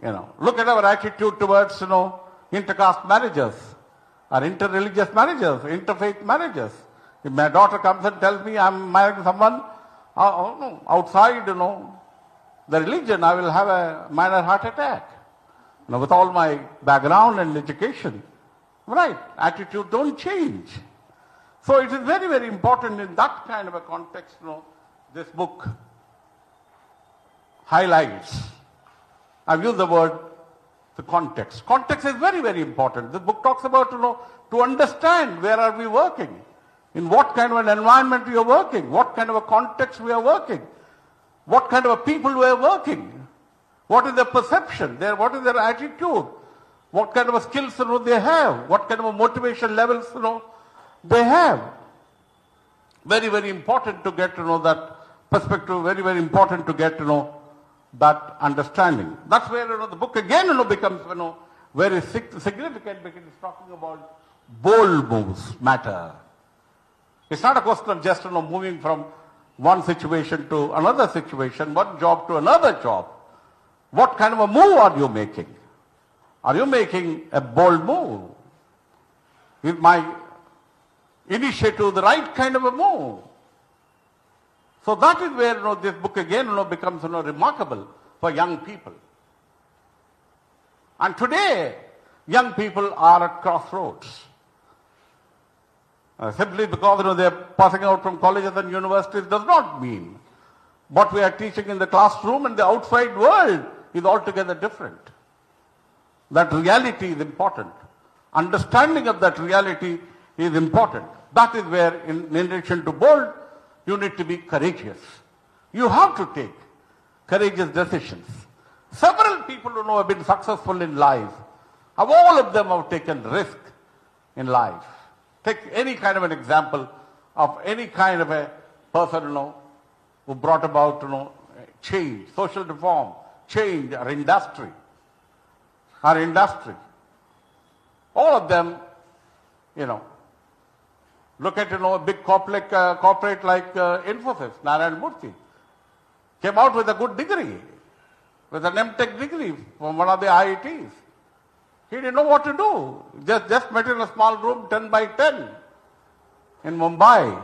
G: Look at our attitude towards, intercaste marriages, or interreligious marriages, interfaith marriages. If my daughter comes and tells me I'm marrying someone outside, the religion, I will have a minor heart attack. With all my background and education. Right, attitude don't change. So it is very, very important in that kind of a context, this book highlights. I've used the word, the context. Context is very, very important. This book talks about, to understand where are we working, in what kind of an environment we are working, what kind of a context we are working, what kind of a people we are working, what is their perception, what is their attitude, what kind of a skills they have, what kind of a motivation levels they have. Very, very important to get to know that perspective, very, very important to get to know that understanding. That's where the book again becomes very significant, because it's talking about bold moves matter. It's not a question of just moving from one situation to another situation, one job to another job. What kind of a move are you making? Are you making a bold move? Is my initiative the right kind of a move? So that is where this book again becomes remarkable for young people. And today, young people are at crossroads. Simply because they are passing out from colleges and universities does not mean what we are teaching in the classroom and the outside world is altogether different. That reality is important. Understanding of that reality is important. That is where, in addition to bold, you need to be courageous. You have to take courageous decisions. Several people who have been successful in life, all of them have taken risk in life. Take any kind of an example of any kind of a person who brought about change, social reform, change, our industry. All of them, look at a big corporate like Infosys, Narayan Murthy, came out with a good degree, with an MTech degree from one of the IITs. He didn't know what to do. Just met in a small room, 10 by 10, in Mumbai.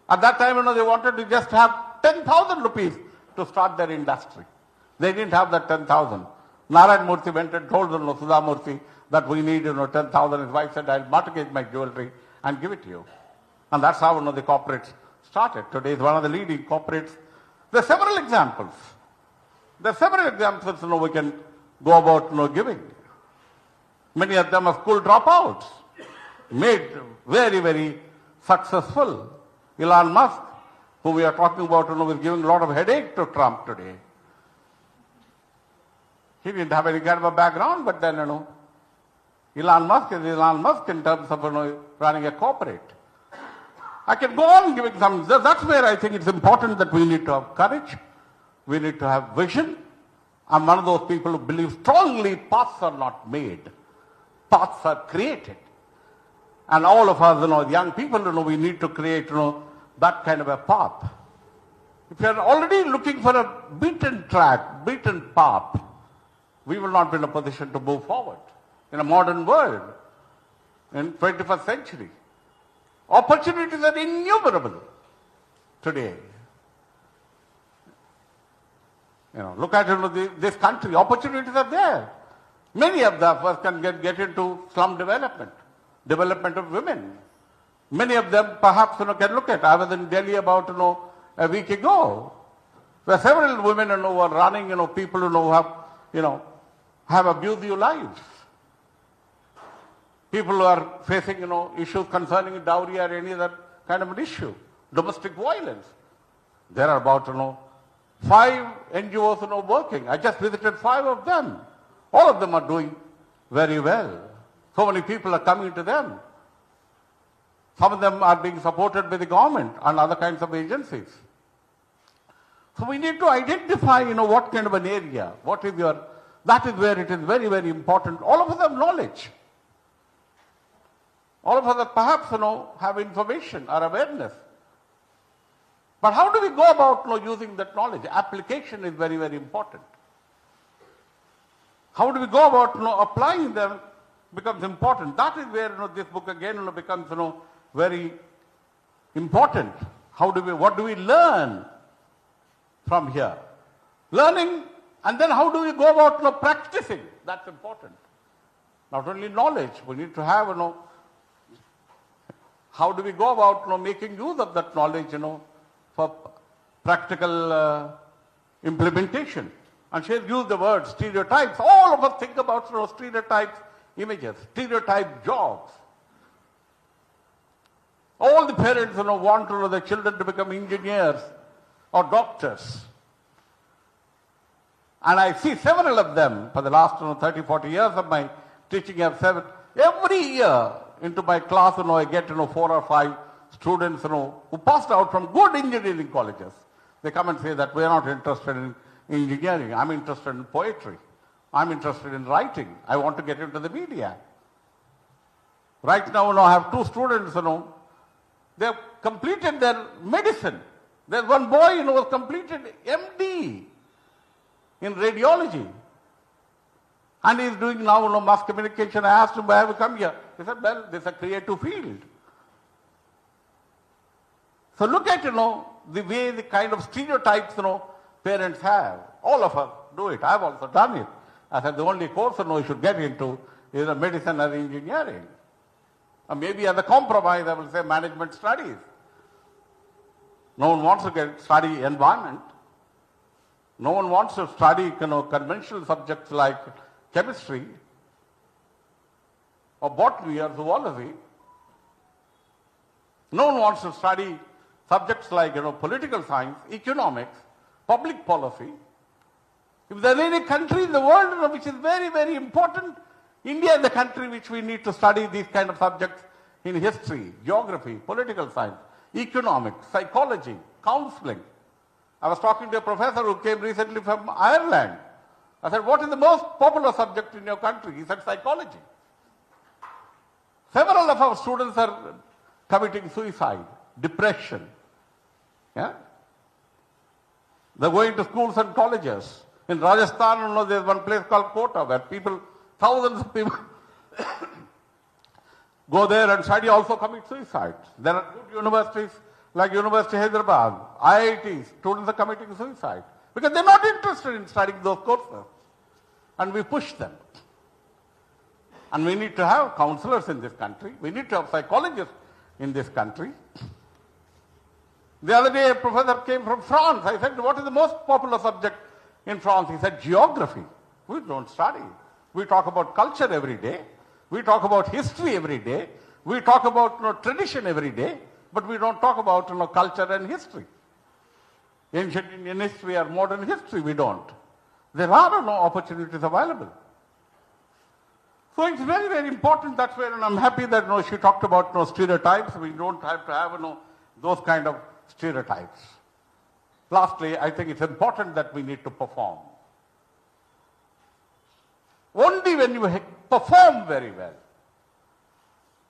G: At that time, they wanted to just have 10,000 rupees to start their industry. They didn't have that 10,000. Narayan Murthy went and told Sudha Murthy that we need 10,000. His wife said, I'll mortgage my jewelry and give it to you. And that's how the corporates started. Today is one of the leading corporates. There are several examples. We can go about giving. Many of them are school dropouts, made very, very successful. Elon Musk, who we are talking about, is giving a lot of headache to Trump today. He didn't have any kind of a background, but then, Elon Musk is Elon Musk in terms of running a corporate. I can go on giving some. That's where I think it's important that we need to have courage. We need to have vision. I'm one of those people who believe strongly paths are not made. Paths are created. And all of us, young people, we need to create, that kind of a path. If you are already looking for a beaten track, beaten path, we will not be in a position to move forward in a modern world, in 21st century. Opportunities are innumerable today. Look at this country, opportunities are there. Many of us can get into slum development. development of women. Many of them perhaps can look at. I was in Delhi about a week ago, where several women were running, people who have abusive lives. People who are facing issues concerning dowry or any other kind of an issue, domestic violence. There are about 5 NGOs working. I just visited 5 of them. All of them are doing very well. So many people are coming to them. Some of them are being supported by the government and other kinds of agencies. So we need to identify, what kind of an area, that is where it is very, very important. All of us have knowledge. All of us perhaps, have information or awareness. But how do we go about using that knowledge? Application is very, very important. How do we go about applying them becomes important. That is where this book again becomes very important. What do we learn from here? Learning, and then how do we go about practicing? That's important. Not only knowledge, we need to have how do we go about making use of that knowledge for practical implementation. And she has used the word stereotypes. All of us think about stereotypes, images, stereotype jobs. All the parents want their children to become engineers or doctors. And I see several of them for the last 30, 40 years of my teaching. Every year into my class, I get 4 or 5 students who passed out from good engineering colleges. They come and say that we are not interested in engineering. I'm interested in poetry. I'm interested in writing. I want to get into the media. Right now, I have 2 students, they have completed their medicine. There's one boy, who has completed MD in radiology. And he's doing now, mass communication. I asked him, why have you come here? He said, well, this is a creative field. So look at, the way, the kind of stereotypes, parents have. All of us do it. I've also done it. I said, the only course, you should get into is medicine or engineering. Or maybe as a compromise, I will say management studies. No one wants to study environment. No one wants to study, conventional subjects like chemistry or botany or zoology. No one wants to study subjects like, political science, economics, public policy. If there is any country in the world which is very, very important, India is the country which we need to study these kind of subjects in history, geography, political science, economics, psychology, counseling. I was talking to a professor who came recently from Ireland. I said, what is the most popular subject in your country? He said, psychology. Several of our students are committing suicide, depression. Yeah? They're going to schools and colleges. In Rajasthan, there's one place called Kota where thousands of people go there and study, also commit suicide. There are good universities like University of Hyderabad, IITs, students are committing suicide because they're not interested in studying those courses. And we push them. And we need to have counselors in this country. We need to have psychologists in this country. The other day, a professor came from France. I said, what is the most popular subject in France? He said, geography. We don't study. We talk about culture every day. We talk about history every day. We talk about tradition every day. But we don't talk about culture and history. Ancient Indian history or modern history, we don't. There are no opportunities available. So it's very, very important. That's where, and I'm happy that she talked about stereotypes. We don't have to have those kind of stereotypes. Lastly, I think it's important that we need to perform. Only when you perform very well.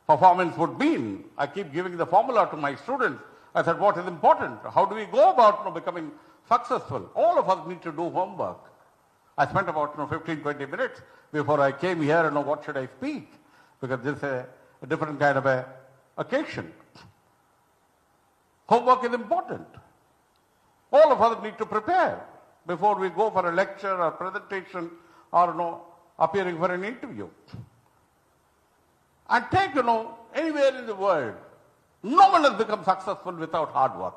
G: Performance would mean, I keep giving the formula to my students. I said, what is important? How do we go about becoming successful? All of us need to do homework. I spent about 15, 20 minutes before I came here, what should I speak? Because this is a different kind of a occasion. Homework is important. All of us need to prepare before we go for a lecture or presentation or appearing for an interview. And take, anywhere in the world, no one has become successful without hard work.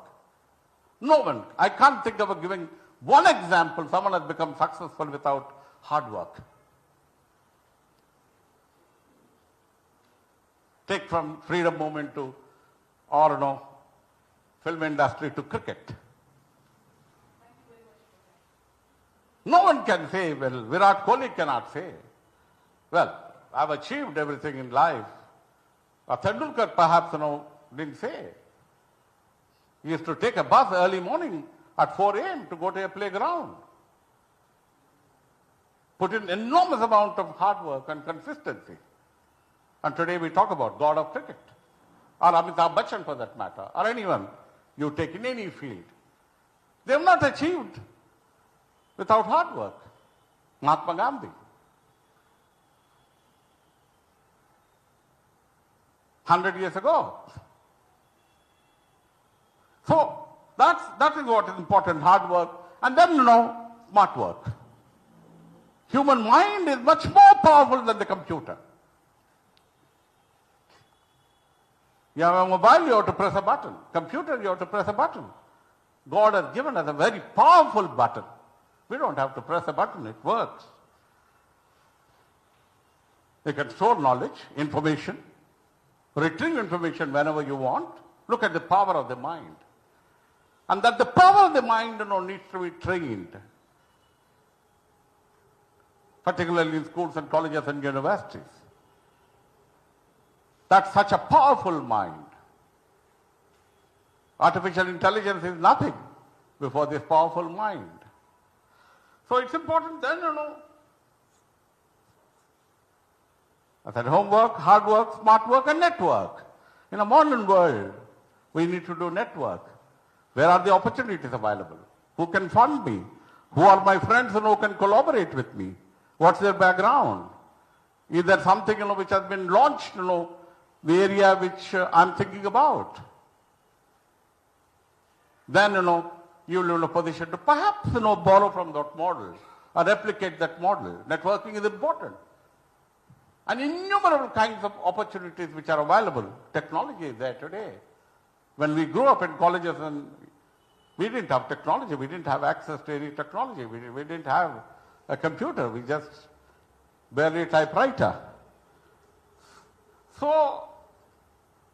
G: No one. I can't think of giving one example someone has become successful without hard work. Take from freedom movement to, or film industry to cricket. No one can say, well, Virat Kohli cannot say, well, I've achieved everything in life. Tendulkar perhaps, didn't say. He used to take a bus early morning at 4 a.m. to go to a playground. Put in enormous amount of hard work and consistency. And today we talk about God of cricket, or Amitabh Bachchan for that matter, or anyone you take in any field. They have not achieved without hard work. Mahatma Gandhi. 100 years ago. So that is what is important, hard work. And then, smart work. Human mind is much more powerful than the computer. You have a mobile, you have to press a button. Computer, you have to press a button. God has given us a very powerful button. We don't have to press a button, it works. You can store knowledge, information, retrieve information whenever you want. Look at the power of the mind. And that the power of the mind, needs to be trained. Particularly in schools and colleges and universities. That's such a powerful mind. Artificial intelligence is nothing before this powerful mind. So it's important then, I said homework, hard work, smart work and network. In a modern world, we need to do network. Where are the opportunities available? Who can fund me? Who are my friends who can collaborate with me? What's their background? Is there something which has been launched, the area which I'm thinking about? Then, you will be in a position to perhaps, borrow from that model or replicate that model. Networking is important. And innumerable kinds of opportunities which are available. Technology is there today. When we grew up in colleges, and we didn't have technology, we didn't have access to any technology, we didn't have a computer, we just barely a typewriter. So,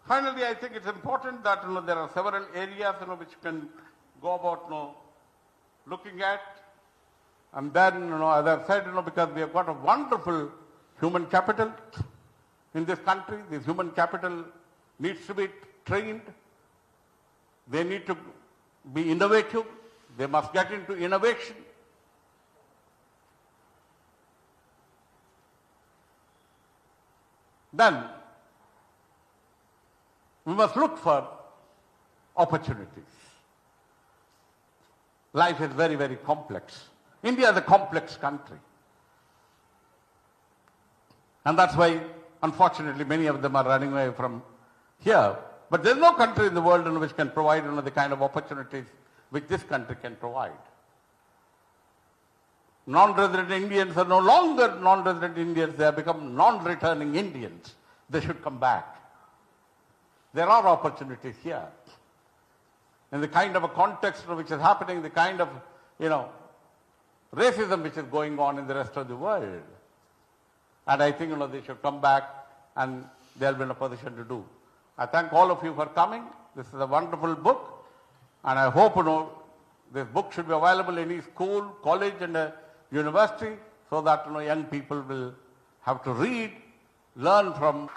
G: finally, I think it's important that there are several areas which you can go about looking at. And then, as I've said, because we have got a wonderful human capital in this country, this human capital needs to be trained. They need to be innovative. They must get into innovation. Then, we must look for opportunities. Life is very, very complex. India is a complex country. And that's why, unfortunately, many of them are running away from here. But there's no country in the world which can provide the kind of opportunities which this country can provide. Non-resident Indians are no longer non-resident Indians. They have become non-returning Indians. They should come back. There are opportunities here. In the kind of a context which is happening, the kind of, racism which is going on in the rest of the world. And I think, they should come back and they'll be in a position to do. I thank all of you for coming. This is a wonderful book. And I hope, this book should be available in any school, college and university so that, young people will have to read, learn from.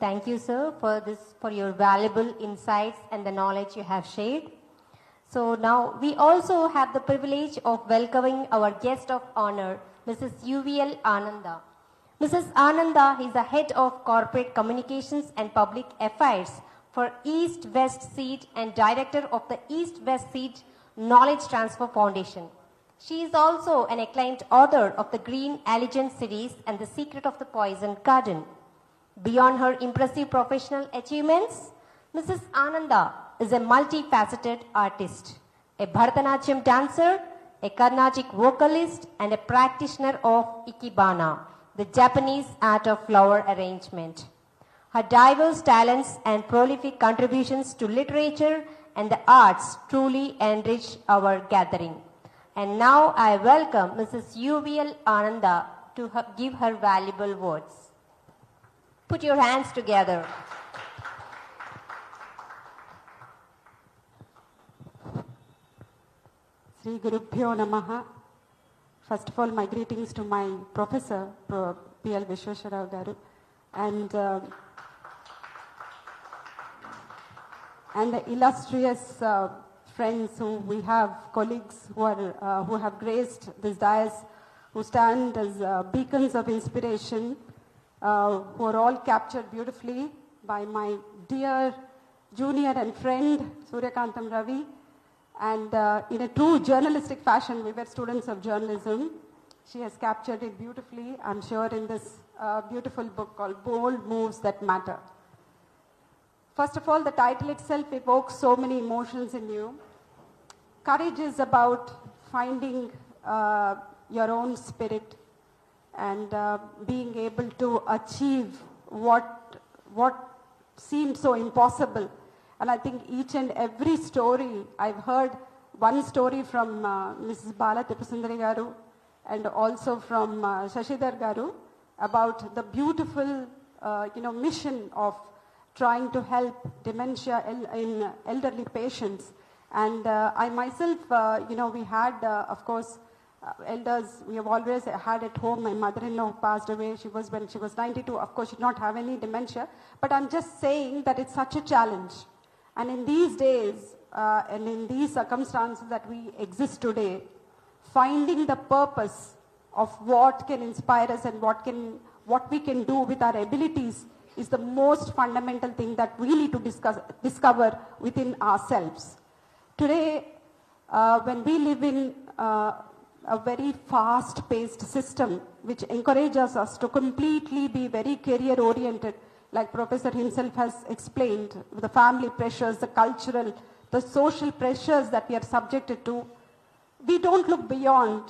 A: Thank you, sir, for your valuable insights and the knowledge you have shared. So now we also have the privilege of welcoming our guest of honor, Mrs. UVL Ananda. Mrs. Ananda is the head of corporate communications and public affairs for East-West Seed and director of the East-West Seed Knowledge Transfer Foundation. She is also an acclaimed author of the Green Allegiance series and The Secret of the Poisoned Garden. Beyond her impressive professional achievements, Mrs. Ananda is a multifaceted artist, a Bharatanatyam dancer, a Carnatic vocalist, and a practitioner of Ikebana, the Japanese art of flower arrangement. Her diverse talents and prolific contributions to literature and the arts truly enrich our gathering. And now I welcome Mrs. UVL Ananda to give her valuable words. Put your hands together.
H: Sri Gurubhyo Namaha. First of all, my greetings to my professor, P.L. Vishweshwarao Garu, and the illustrious friends who we have, colleagues who have graced this dais, who stand as beacons of inspiration, who are all captured beautifully by my dear junior and friend, Suryakantam Ravi. And in a true journalistic fashion, we were students of journalism. She has captured it beautifully, I'm sure, in this beautiful book called Bold Moves That Matter. First of all, the title itself evokes so many emotions in you. Courage is about finding your own spirit and being able to achieve what seemed so impossible. And I think each and every story, I've heard one story from Mrs. Bala Tipasundari Garu and also from Shashidhar Garu about the beautiful mission of trying to help dementia in elderly patients. And I myself, we had, of course, elders we have always had at home. My mother-in-law passed away. When she was 92. Of course, she did not have any dementia. But I'm just saying that it's such a challenge. And in these days, and in these circumstances that we exist today, finding the purpose of what can inspire us and what we can do with our abilities is the most fundamental thing that we need to discover within ourselves. Today, when we live in a very fast-paced system which encourages us to completely be very career-oriented, like Professor himself has explained, the family pressures, the cultural, the social pressures that we are subjected to, we don't look beyond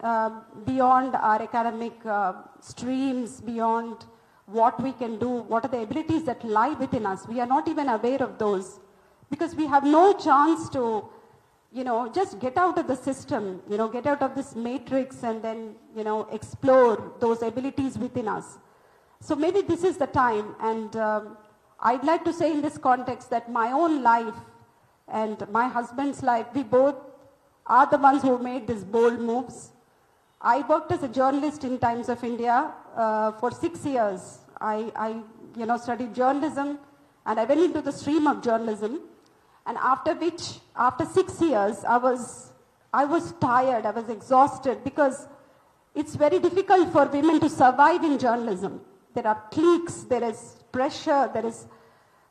H: our academic streams, beyond what we can do, what are the abilities that lie within us. We are not even aware of those because we have no chance to, just get out of the system, get out of this matrix and then, explore those abilities within us. So maybe this is the time, and I'd like to say in this context that my own life and my husband's life, we both are the ones who made these bold moves. I worked as a journalist in Times of India for 6 years. I studied journalism and I went into the stream of journalism. And after 6 years, I was tired, I was exhausted because it's very difficult for women to survive in journalism. There are cliques, there is pressure, there is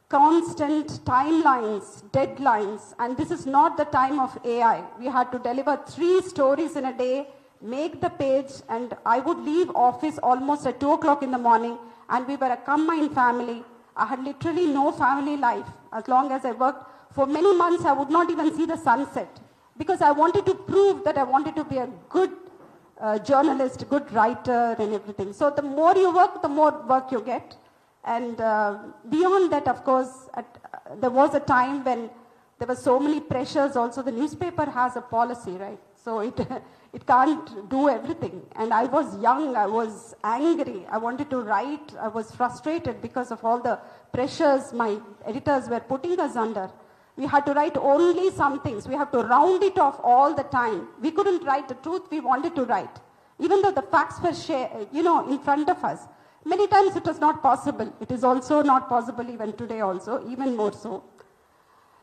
H: constant timelines, deadlines, and this is not the time of AI. We had to deliver 3 stories in a day, make the page, and I would leave office almost at 2 o'clock in the morning, and we were a combined family. I had literally no family life. As long as I worked, for many months I would not even see the sunset because I wanted to prove that I wanted to be a good journalist, good writer and everything. So the more you work, the more work you get. And beyond that, of course, there was a time when there were so many pressures. Also, the newspaper has a policy, right? So it can't do everything. And I was young, I was angry, I wanted to write, I was frustrated because of all the pressures my editors were putting us under. We had to write only some things. We have to round it off all the time. We couldn't write the truth we wanted to write. Even though the facts were in front of us. Many times it was not possible. It is also not possible even today also, even more so.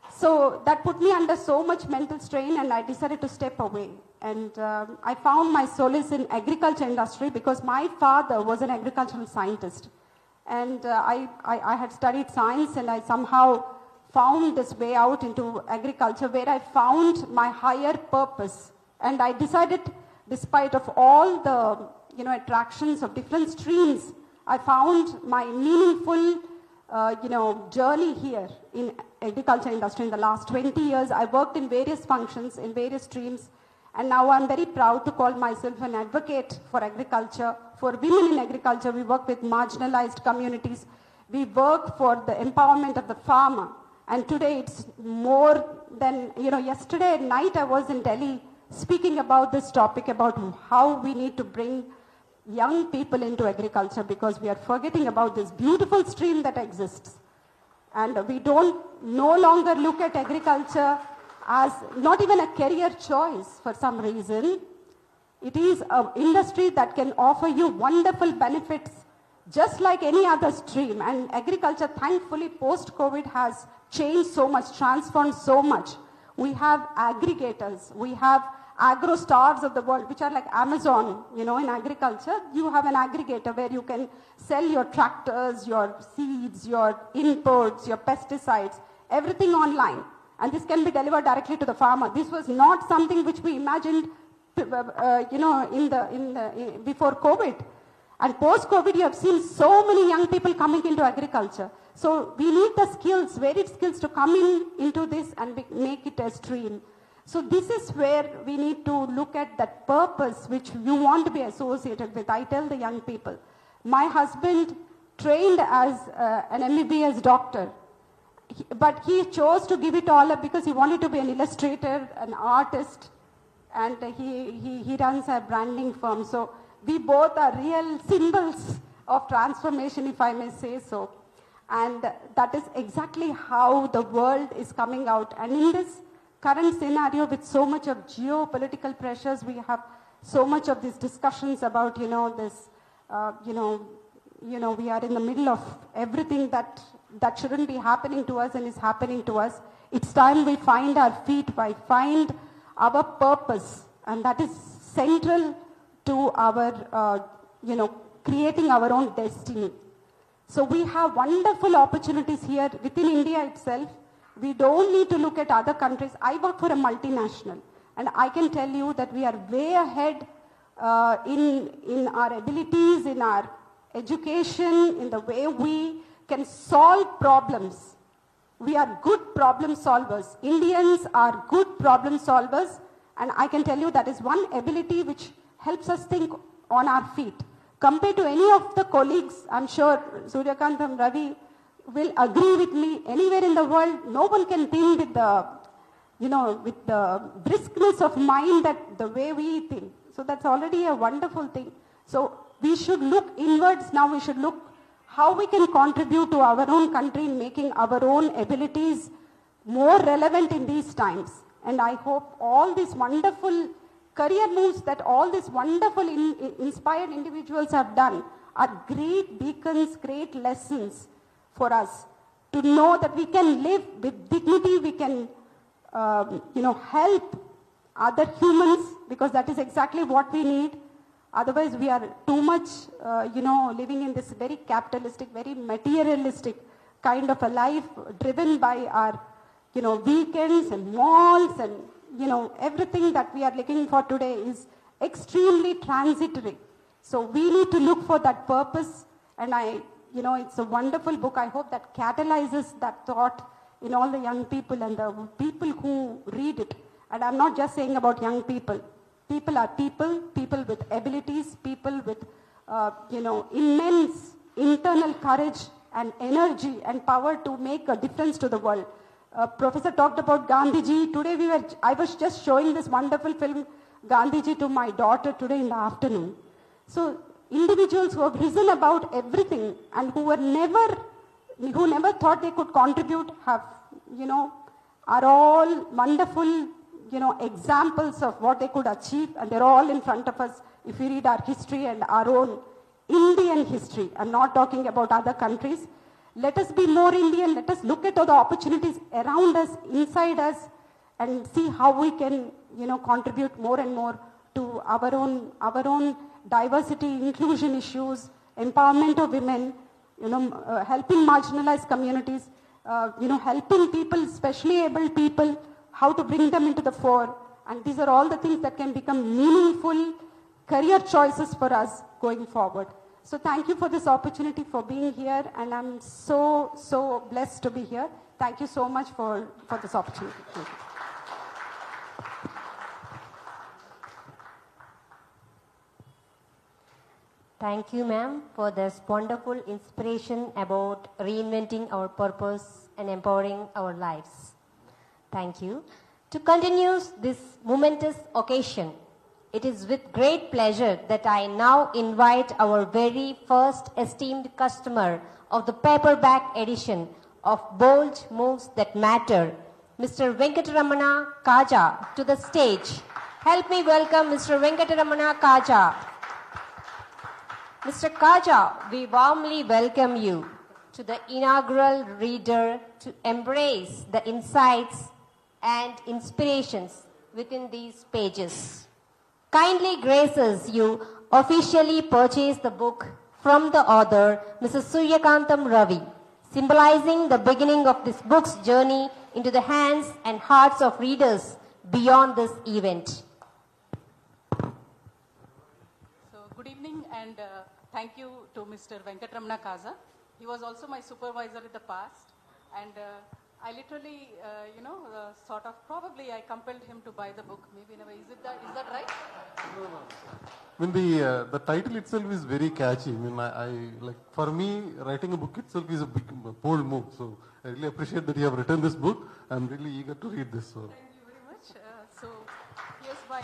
H: So that put me under so much mental strain and I decided to step away. And I found my solace in agriculture industry because my father was an agricultural scientist. And I had studied science and I somehow found this way out into agriculture where I found my higher purpose And I decided, despite of all the attractions of different streams, I found my meaningful journey here in agriculture industry. In the last 20 years, I worked in various functions, in various streams, and now I'm very proud to call myself an advocate for agriculture, for women in agriculture. We work with marginalized communities. We work for the empowerment of the farmer. And today it's more than, yesterday at night I was in Delhi speaking about this topic, about how we need to bring young people into agriculture, because we are forgetting about this beautiful stream that exists. And we don't no longer look at agriculture as not even a career choice for some reason. It is an industry that can offer you wonderful benefits just like any other stream. And agriculture, thankfully, post-COVID has changed so much, transformed so much. We have aggregators, we have agro stars of the world, which are like Amazon, in agriculture. You have an aggregator where you can sell your tractors, your seeds, your inputs, your pesticides, everything online. And this can be delivered directly to the farmer. This was not something which we imagined, before COVID. And post-COVID, you have seen so many young people coming into agriculture. So we need the skills, varied skills, to come into this and make it a stream. So this is where we need to look at that purpose which you want to be associated with. I tell the young people, my husband trained as an MBBS doctor, but he chose to give it all up because he wanted to be an illustrator, an artist, and he runs a branding firm. So we both are real symbols of transformation, if I may say so. And that is exactly how the world is coming out. And in this current scenario, with so much of geopolitical pressures, we have so much of these discussions about, we are in the middle of everything that shouldn't be happening to us and is happening to us. It's time we find our feet, we find our purpose, and that is central to our, creating our own destiny. So we have wonderful opportunities here within India itself. We don't need to look at other countries. I work for a multinational, and I can tell you that we are way ahead in our abilities, in our education, in the way we can solve problems. We are good problem solvers. Indians are good problem solvers, and I can tell you that is one ability which helps us think on our feet. Compared to any of the colleagues, I'm sure Suryakantam, Ravi will agree with me, anywhere in the world, no one can think with the, with the briskness of mind that the way we think. So that's already a wonderful thing. So we should look inwards now. We should look how we can contribute to our own country in making our own abilities more relevant in these times. And I hope all these wonderful career moves that all these wonderful inspired individuals have done are great beacons, great lessons for us to know that we can live with dignity, we can, help other humans, because that is exactly what we need. Otherwise, we are too much, living in this very capitalistic, very materialistic kind of a life, driven by our, weekends and malls and, everything that we are looking for today is extremely transitory. So we need to look for that purpose, and it's a wonderful book. I hope that catalyzes that thought in all the young people and the people who read it. And I'm not just saying about young people. People are people with abilities, people with, immense internal courage and energy and power to make a difference to the world. Professor talked about Gandhiji. Today I was just showing this wonderful film, Gandhiji, to my daughter today in the afternoon. So individuals who have risen about everything and who never thought they could contribute have, are all wonderful, examples of what they could achieve, and they're all in front of us if we read our history and our own Indian history. I'm not talking about other countries. Let us be more Indian. Let us look at all the opportunities around us, inside us, and see how we can, contribute more and more to our own diversity, inclusion issues, empowerment of women, helping marginalized communities, helping people, especially able people, how to bring them into the fore, and these are all the things that can become meaningful career choices for us going forward. So thank you for this opportunity for being here, and I'm so blessed to be here. Thank you so much for this opportunity. Thank you.
A: Thank you, ma'am, for this wonderful inspiration about reinventing our purpose and empowering our lives. Thank you. To continue this momentous occasion, it is with great pleasure that I now invite our very first esteemed customer of the paperback edition of Bold Moves That Matter, Mr. Venkataramana Kaja, to the stage. Help me welcome Mr. Venkataramana Kaja. Mr. Kaja, we warmly welcome you to the inaugural reader to embrace the insights and inspirations within these pages. Kindly graces you officially purchase the book from the author, Mrs. Suryakantam Ravi, symbolizing the beginning of this book's journey into the hands and hearts of readers beyond this event.
C: Good evening, and thank you to Mr. Venkataramana Kaza. He was also my supervisor in the past, and I literally, sort of, probably I compelled him to buy the book. Maybe in a way, is that right?
I: No, no. I mean, the title itself is very catchy. I mean, I like, for me, writing a book itself is a big, bold move. So I really appreciate that you have written this book. I'm really eager to read this. So.
C: Thank you very much. So here's my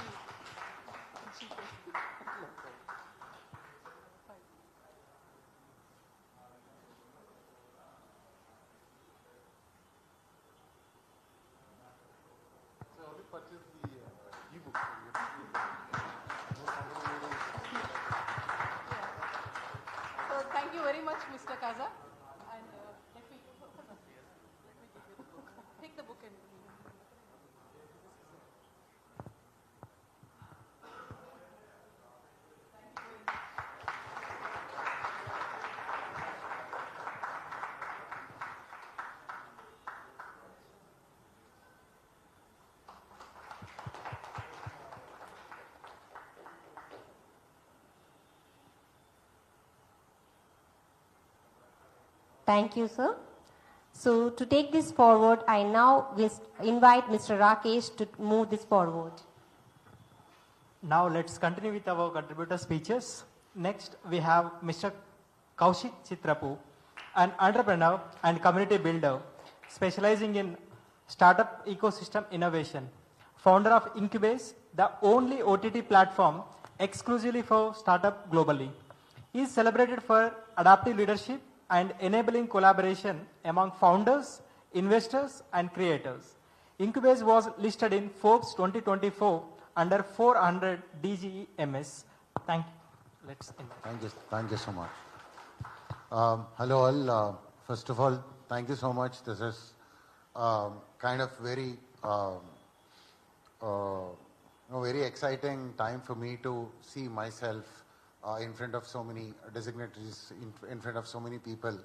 C: So thank you very much, Mr. Kaza. And let me give you the book. Take the book and
A: Thank you, sir. So to take this forward, I now invite Mr. Rakesh to move this forward.
D: Now let's continue with our contributor speeches. Next, we have Mr. Kaushik Chitrapu, an entrepreneur and community builder specializing in startup ecosystem innovation, founder of Incubase, the only OTT platform exclusively for startup globally. He is celebrated for adaptive leadership and enabling collaboration among founders, investors, and creators. Incubase was listed in Forbes 2024 under 400 DGEMS. Thank you. Let's end.
J: Thank you so much. Hello all. First of all, thank you so much. This is kind of very, very exciting time for me to see myself in front of so many dignitaries, in front of so many people,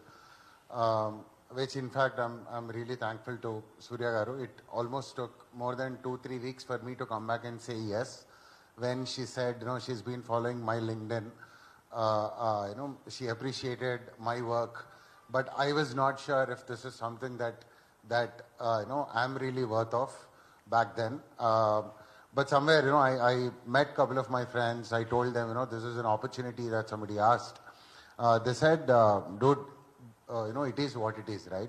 J: which in fact I'm really thankful to Surya Garu. It almost took more than 2-3 weeks for me to come back and say yes. When she said, she's been following my LinkedIn, she appreciated my work, but I was not sure if this is something that I'm really worth of back then. But somewhere, I met a couple of my friends. I told them, this is an opportunity that somebody asked. They said, dude, it is what it is, right?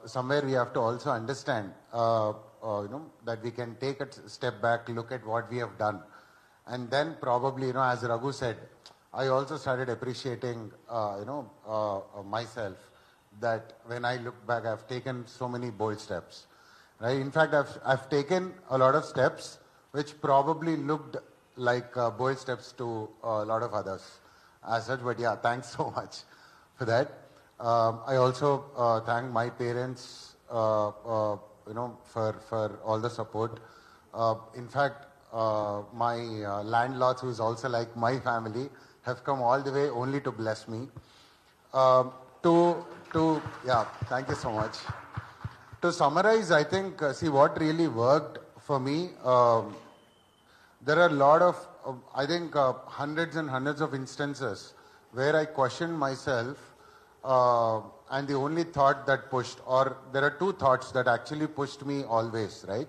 J: Somewhere we have to also understand, that we can take a step back, look at what we have done. And then probably, as Raghu said, I also started appreciating, myself, that when I look back, I've taken so many bold steps. Right? In fact, I've taken a lot of steps which probably looked like bold steps to a lot of others as such. But yeah, thanks so much for that. I also thank my parents, for all the support. In fact, my landlords, who is also like my family, have come all the way only to bless me. Yeah, thank you so much. To summarize, I think, see what really worked for me, there are a lot of, I think, hundreds and hundreds of instances where I questioned myself, and the only thought that pushed, or there are two thoughts that actually pushed me always, right?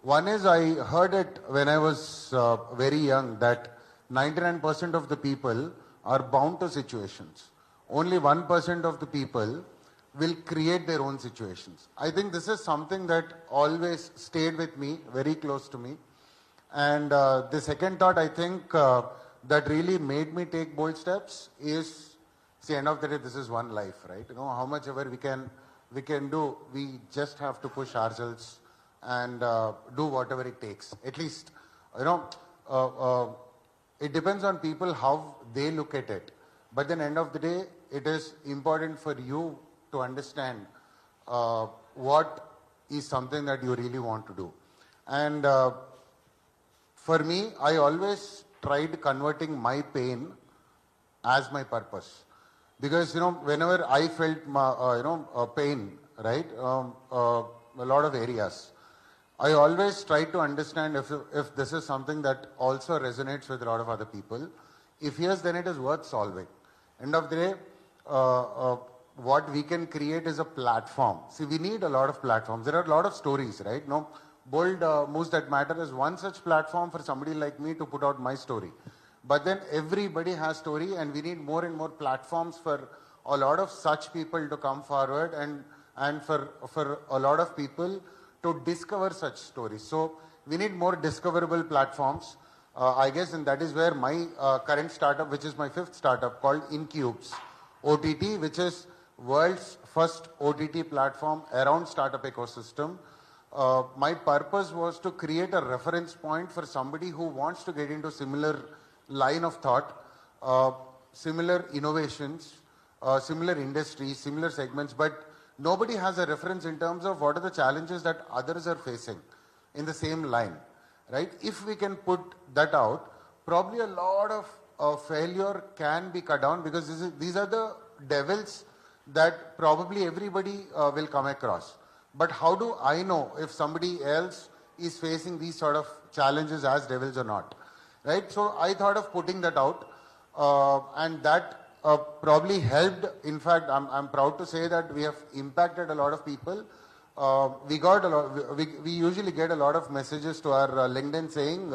J: One is I heard it when I was very young that 99% of the people are bound to situations. Only 1% of the people will create their own situations. I think this is something that always stayed with me, very close to me. And the second thought, I think, that really made me take bold steps is, see, end of the day, this is one life, right? You know, how much ever we can do, we just have to push ourselves and do whatever it takes. At least, you know, it depends on people how they look at it. But then end of the day, it is important for you to understand what is something that you really want to do. And for me, I always tried converting my pain as my purpose. Because, you know, whenever I felt my, pain, right, a lot of areas, I always try to understand if this is something that also resonates with a lot of other people. If yes, then it is worth solving. End of the day, what we can create is a platform. See, we need a lot of platforms. There are a lot of stories, right? No, Bold Moves That Matter is one such platform for somebody like me to put out my story. But then everybody has story, and we need more and more platforms for a lot of such people to come forward and for a lot of people to discover such stories. So we need more discoverable platforms. I guess, and that is where my current startup, which is my fifth startup called Incubes OTT, which is world's first OTT platform around startup ecosystem. My purpose was to create a reference point for somebody who wants to get into similar line of thought, similar innovations, similar industries, similar segments, but nobody has a reference in terms of what are the challenges that others are facing in the same line, right? If we can put that out, probably a lot of failure can be cut down, because these are the devils that probably everybody will come across. But how do I know if somebody else is facing these sort of challenges as devils or not, right? So I thought of putting that out, and that probably helped. In fact, I'm proud to say that we have impacted a lot of people. We usually get a lot of messages to our LinkedIn saying,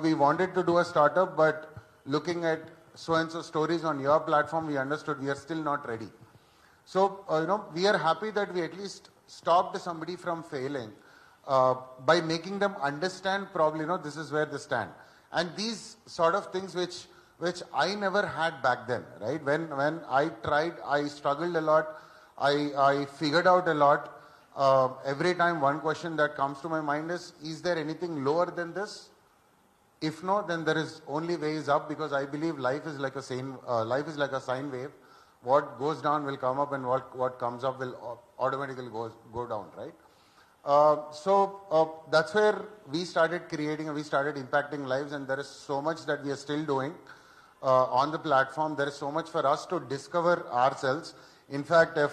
J: we wanted to do a startup, but looking at so-and-so stories on your platform, we understood we are still not ready. So, we are happy that we at least stopped somebody from failing by making them understand probably, this is where they stand. And these sort of things which I never had back then, right? When I tried, I struggled a lot. I figured out a lot. Every time one question that comes to my mind is there anything lower than this? If no, then there is only ways up, because I believe life is like a sine wave. What goes down will come up, and what comes up will automatically go down, right? So that's where we started creating and we started impacting lives, and there is so much that we are still doing on the platform. There is so much for us to discover ourselves. In fact, if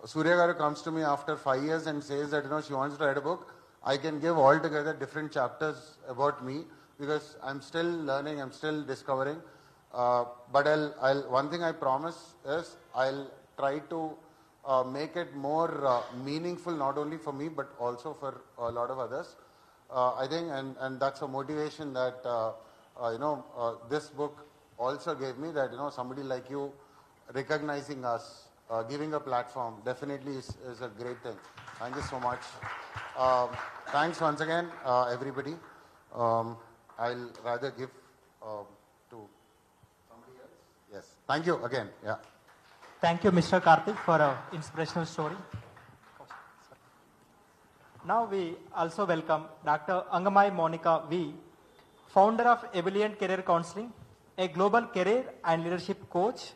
J: Surya Garu comes to me after 5 years and says that she wants to write a book, I can give altogether different chapters about me, because I'm still learning, I'm still discovering. But one thing I promise is I'll try to make it more meaningful, not only for me, but also for a lot of others. I think, and that's a motivation that, this book also gave me, that, somebody like you recognizing us, giving a platform, definitely is a great thing. Thank you so much. Thanks once again, everybody. I'll rather give to somebody else. Yes. Thank you again. Yeah.
D: Thank you, Mr. Karthik, for an inspirational story. Now we also welcome Dr. Angamai Monica V., founder of Ebullient Career Counseling, a global career and leadership coach,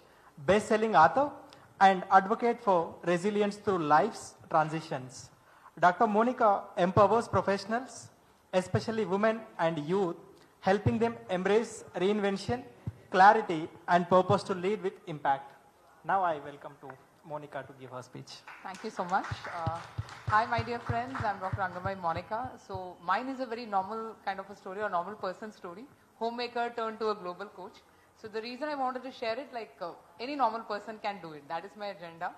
D: best-selling author, and advocate for resilience through life's transitions. Dr. Monica empowers professionals, especially women and youth, helping them embrace reinvention, clarity, and purpose to lead with impact. Now I welcome to Monica to give her speech.
K: Thank you so much. Hi, my dear friends. I'm Dr. Angamai Monica. So mine is a very normal kind of a story, or normal person story. Homemaker turned to a global coach. So the reason I wanted to share it, like any normal person can do it. That is my agenda.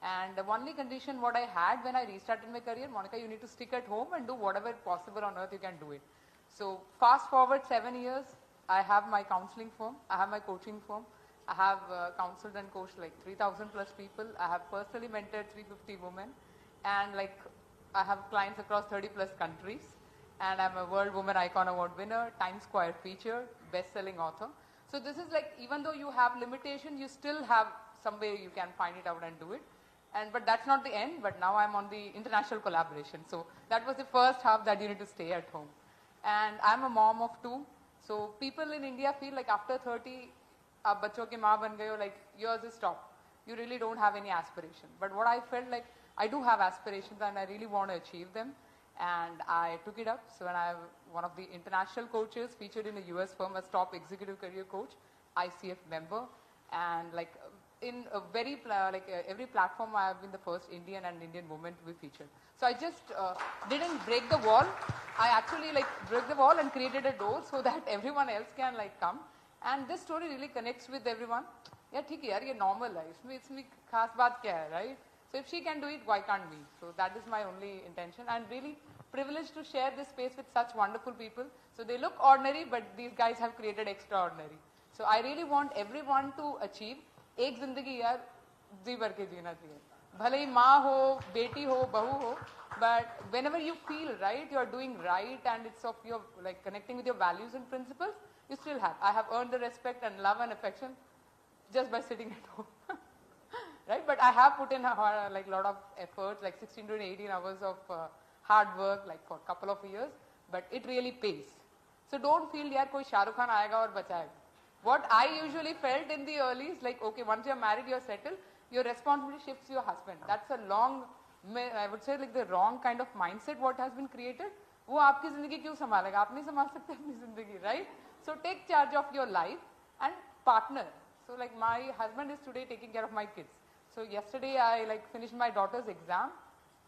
K: And the only condition what I had when I restarted my career, Monica, you need to stick at home and do whatever possible on earth you can do it. So fast forward 7 years, I have my counseling firm, I have my coaching firm, I have counseled and coached like 3,000 plus people, I have personally mentored 350 women, and like I have clients across 30 plus countries, and I'm a World Woman Icon Award winner, Times Square feature, best-selling author. So this is like, even though you have limitation, you still have some way you can find it out and do it. But that's not the end, but now I'm on the international collaboration. So that was the first half, that you need to stay at home. And I'm a mom of 2. So people in India feel like after 30, aap bachcho ki maa ban gaye ho, like yours is stop. You really don't have any aspiration. But what I felt like, I do have aspirations and I really want to achieve them. And I took it up. So when I'm one of the international coaches featured in a US firm as top executive career coach, ICF member, and like in a very every platform I have been the first Indian and Indian woman to be featured. So I just didn't break the wall. I actually like broke the wall and created a door so that everyone else can like come. And this story really connects with everyone. Yeah, ठीक है यार, ये normal है. इसमें खास बात क्या है, right? So if she can do it, why can't we? So that is my only intention. And really privileged to share this space with such wonderful people. So they look ordinary, but these guys have created extraordinary. So I really want everyone to achieve. एक जिंदगी यार जी भर के जीना चाहिए. भले ही माँ हो, बेटी हो, बहू हो, but whenever you feel right, you are doing right, and it's of your like connecting with your values and principles, you still have. I have earned the respect and love and affection just by sitting at home. Right? But I have put in like a lot of efforts, like 16 to 18 hours of hard work, like for a couple of years, but it really pays. So don't feel yaar koi Shah Rukh Khan aayega aur bachayega. What I usually felt in the early is like, okay, once you're married, you're settled, your responsibility shifts to your husband. That's a long, I would say like the wrong kind of mindset what has been created. वो आपकी जिंदगी क्यों संभालेगा? आप नहीं संभाल सकते अपनी जिंदगी, right? So take charge of your life and partner. So like my husband is today taking care of my kids. So yesterday I like finished my daughter's exam.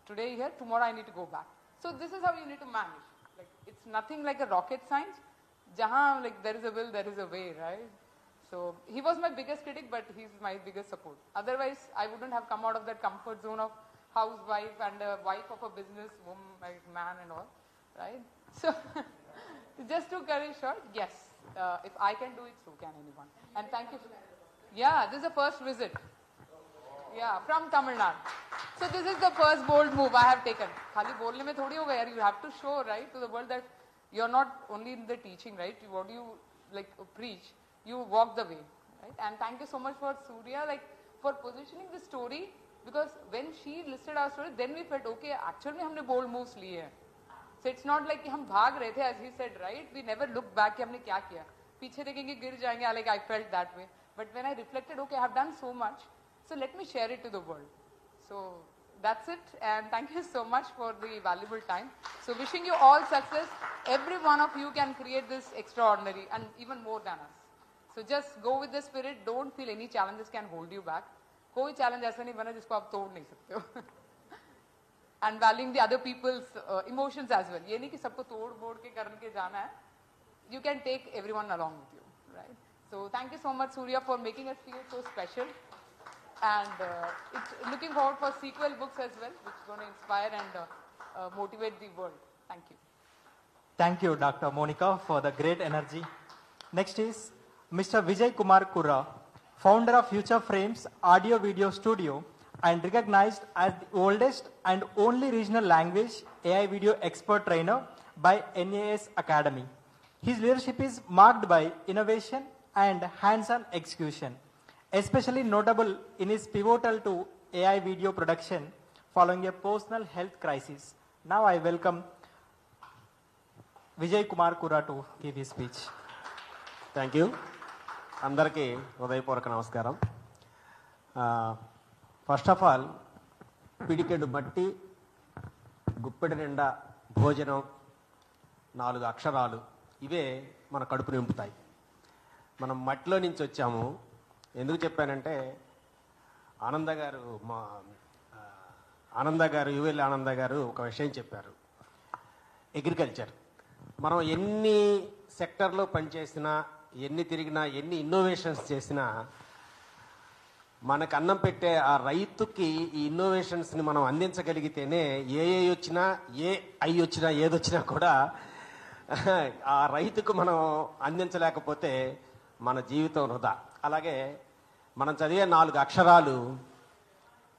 K: Today here, tomorrow I need to go back. So this is how you need to manage. Like it's nothing like a rocket science. Jahan like there is a will, there is a way, right? So he was my biggest critic, but he's my biggest support. Otherwise, I wouldn't have come out of that comfort zone of housewife and a wife of a business woman, like man and all, right? So just to cut it short, yes, if I can do it, so can anyone. And thank you. Yeah, this is the first visit. Yeah, from Tamil Nadu. So this is the first bold move I have taken. Khali bolne mein thodi hoga yaar, you have to show, right, to the world that you're not only in the teaching, right? What you like preach, you walk the way, right? And thank you so much for Surya, like for positioning the story, because when she listed our story, then we felt okay. Actually, हमने bold moves लिए हैं. So it's not like कि हम भाग रहे थे, as he said, right? We never look back कि हमने क्या किया. पीछे देखेंगे गिर जाएंगे. Like I felt that way. But when I reflected, okay, I have done so much. So let me share it to the world. So that's it, and thank you so much for the valuable time. So wishing you all success. Every one of you can create this extraordinary and even more than us. So just go with the spirit. Don't feel any challenges can hold you back. कोई challenge ऐसा नहीं बना जिसको आप तोड़ नहीं सकते हो. And valuing the other people's emotions as well. ये नहीं कि सबको तोड़ मोड़ के करके जाना है. You can take everyone along with you, right? So thank you so much, Surya, for making us feel so special. And it's looking forward for sequel books as well, which is going to inspire and motivate the world. Thank you.
D: Thank you, Dr. Monica, for the great energy. Next is Mr. Vijay Kumar Kurra, founder of Future Frames Audio Video Studio and recognized as the oldest and only regional language AI video expert trainer by NAS Academy. His leadership is marked by innovation and hands-on execution, especially notable in his pivotal to AI video production following a personal health crisis. Now I welcome Vijay Kumar Kurra to give his speech.
L: Thank you. అందరికీ హృదయపూర్వక నమస్కారం. First of all పిడికెడు మట్టి, గుప్పెడు నిండా భోజనం, 4 అక్షరాలు, ఇవే మన కడుపు నింపుతాయి. మనం మట్టిలో నుంచి వచ్చాము. ఎందుకు చెప్పానంటే ఆనంద గారు ఆనంద గారు యువెల్ ఆనంద గారు ఒక విషయం చెప్పారు. అగ్రికల్చర్ మనం ఎన్ని సెక్టర్లో పనిచేసినా, ఎన్ని తిరిగినా, ఎన్ని ఇన్నోవేషన్స్ చేసినా మనకు అన్నం పెట్టే ఆ రైతుకి ఈ ఇన్నోవేషన్స్ని మనం అందించగలిగితేనే వచ్చినా వచ్చినా ఏదొచ్చినా కూడా ఆ రైతుకు మనం అందించలేకపోతే మన జీవితం వృధా. అలాగే మనం చదివే 4 అక్షరాలు,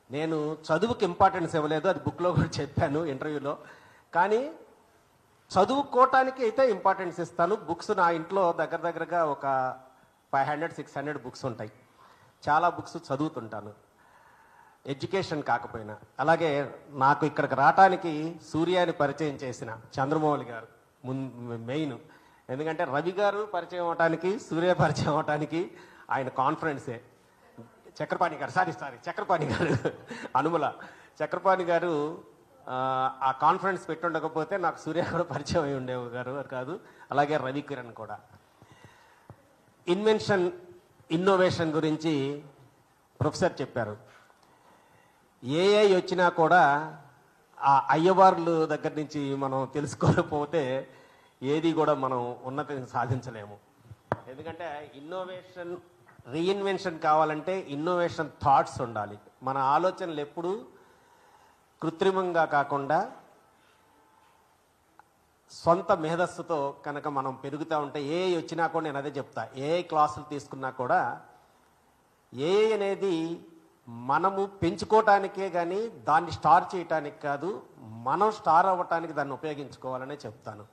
L: నేను చదువుకి ఇంపార్టెన్స్ ఇవ్వలేదు, అది బుక్లో కూడా చెప్పాను ఇంటర్వ్యూలో. కానీ చదువుకోవటానికి అయితే ఇంపార్టెన్స్ ఇస్తాను. బుక్స్ నా ఇంట్లో దగ్గరగా ఒక 500-600 బుక్స్ ఉంటాయి. చాలా బుక్స్ చదువుతుంటాను, ఎడ్యుకేషన్ కాకపోయినా. అలాగే నాకు ఇక్కడికి రావటానికి సూర్యాని పరిచయం చేసిన చంద్రమౌళి గారు మెయిన్. ఎందుకంటే రవి గారు పరిచయం అవటానికి, సూర్య పరిచయం అవటానికి ఆయన కాన్ఫరెన్సే. చక్రపాణి గారు అనుమల చక్రపాణి గారు ఆ కాన్ఫరెన్స్ పెట్టుండకపోతే నాకు సూర్య కూడా పరిచయం అయి ఉండేవి గారు కాదు. అలాగే రవి కిరణ్ కూడా. ఇన్నోవేషన్ గురించి ప్రొఫెసర్ చెప్పారు. వచ్చినా కూడా ఆ అయ్యవార్లు దగ్గర నుంచి మనం తెలుసుకోకపోతే ఏది కూడా మనం ఉన్నతిని సాధించలేము. ఎందుకంటే రీఇన్వెన్షన్ కావాలంటే ఇన్నోవేషన్ థాట్స్ ఉండాలి. మన ఆలోచనలు ఎప్పుడూ కృత్రిమంగా కాకుండా సొంత మేధస్సుతో కనుక మనం పెరుగుతూ ఉంటే వచ్చినా కూడా నేను అదే చెప్తా. క్లాసులు తీసుకున్నా కూడా అనేది మనము పెంచుకోవటానికే కానీ దాన్ని స్టార్ చేయటానికి కాదు, మనం స్టార్ అవ్వటానికి దాన్ని ఉపయోగించుకోవాలనే చెప్తాను.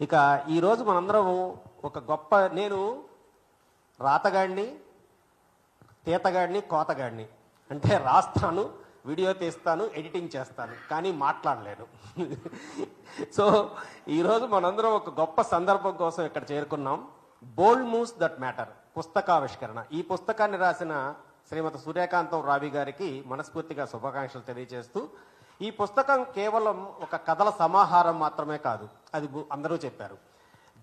L: ఇక ఈరోజు మనందరం ఒక గొప్ప, నేను రాతగాడిని, తీతగాడిని, కోతగాడిని. అంటే రాస్తాను, వీడియో తీస్తాను, ఎడిటింగ్ చేస్తాను, కానీ మాట్లాడలేను. సో ఈరోజు మనందరం ఒక గొప్ప సందర్భం కోసం ఇక్కడ చేరుకున్నాం. బోల్డ్ మూవ్స్ దట్ మ్యాటర్ పుస్తకావిష్కరణ. ఈ పుస్తకాన్ని రాసిన శ్రీమతి సూర్యకాంతం రావి గారికి మనస్ఫూర్తిగా శుభాకాంక్షలు తెలియజేస్తూ, ఈ పుస్తకం కేవలం ఒక కథల సమాహారం మాత్రమే కాదు, అది అందరూ చెప్పారు,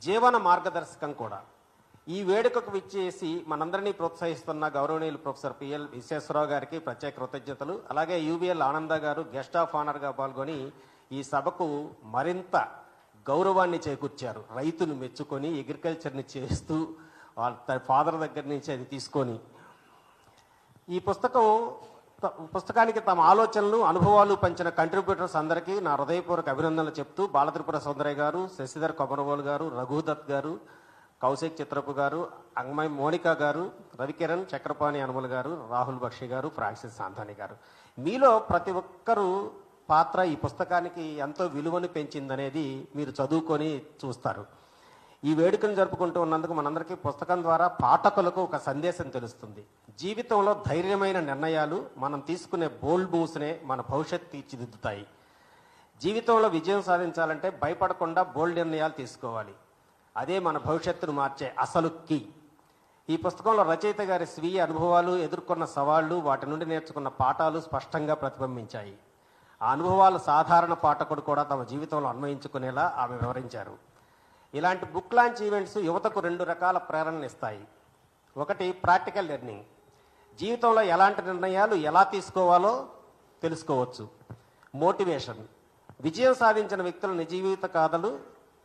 L: జీవన మార్గదర్శకం కూడా. ఈ వేడుకకు విచ్చేసి మనందరినీ ప్రోత్సహిస్తున్న గౌరవనీయులు ప్రొఫెసర్ పిఎల్ విశ్వేశ్వరరావు గారికి ప్రత్యేక కృతజ్ఞతలు. అలాగే యువిఎల్ ఆనంద గారు గెస్ట్ ఆఫ్ ఆనర్గా పాల్గొని ఈ సభకు మరింత గౌరవాన్ని చేకూర్చారు. రైతును మెచ్చుకొని అగ్రికల్చర్ని చేస్తూ వాళ్ళ ఫాదర్ దగ్గర నుంచి అది తీసుకొని ఈ పుస్తకానికి తమ ఆలోచనలు, అనుభవాలు పంచిన కంట్రిబ్యూటర్స్ అందరికీ నా హృదయపూర్వక అభినందనలు చెప్తూ, బాలత్రిపుర సౌందర్య గారు, శశిధర్ కొమరవోలు గారు, రఘుదత్ గారు, కౌశిక్ చిత్రపు గారు, అంగమై మోనికా గారు, రవికిరణ్, చక్రపాణి అనుమల్ గారు, రాహుల్ బక్షి గారు, ఫ్రాన్సిస్ సాంతాని గారు, మీలో ప్రతి ఒక్కరూ పాత్ర ఈ పుస్తకానికి ఎంతో విలువను పెంచిందనేది మీరు చదువుకొని చూస్తారు. ఈ వేడుకను జరుపుకుంటూ ఉన్నందుకు మనందరికీ పుస్తకం ద్వారా పాఠకులకు ఒక సందేశం తెలుస్తుంది. జీవితంలో ధైర్యమైన నిర్ణయాలు, మనం తీసుకునే బోల్డ్ మూవ్స్నే మన భవిష్యత్తు తీర్చిదిద్దుతాయి. జీవితంలో విజయం సాధించాలంటే భయపడకుండా బోల్డ్ నిర్ణయాలు తీసుకోవాలి. అదే మన భవిష్యత్తును మార్చే అసలు కీ. ఈ పుస్తకంలో రచయిత గారి స్వీయ అనుభవాలు, ఎదుర్కొన్న సవాళ్లు, వాటి నుండి నేర్చుకున్న పాఠాలు స్పష్టంగా ప్రతిబింబించాయి. ఆ అనుభవాలు సాధారణ పాఠకుడు కూడా తమ జీవితంలో అన్వయించుకునేలా ఆమె వివరించారు. ఇలాంటి బుక్ లాంచ్ ఈవెంట్స్ యువతకు 2 రకాల ప్రేరణను ఇస్తాయి. ఒకటి ప్రాక్టికల్ లెర్నింగ్, జీవితంలో ఎలాంటి నిర్ణయాలు ఎలా తీసుకోవాలో తెలుసుకోవచ్చు. మోటివేషన్, విజయం సాధించిన వ్యక్తుల నిజ జీవిత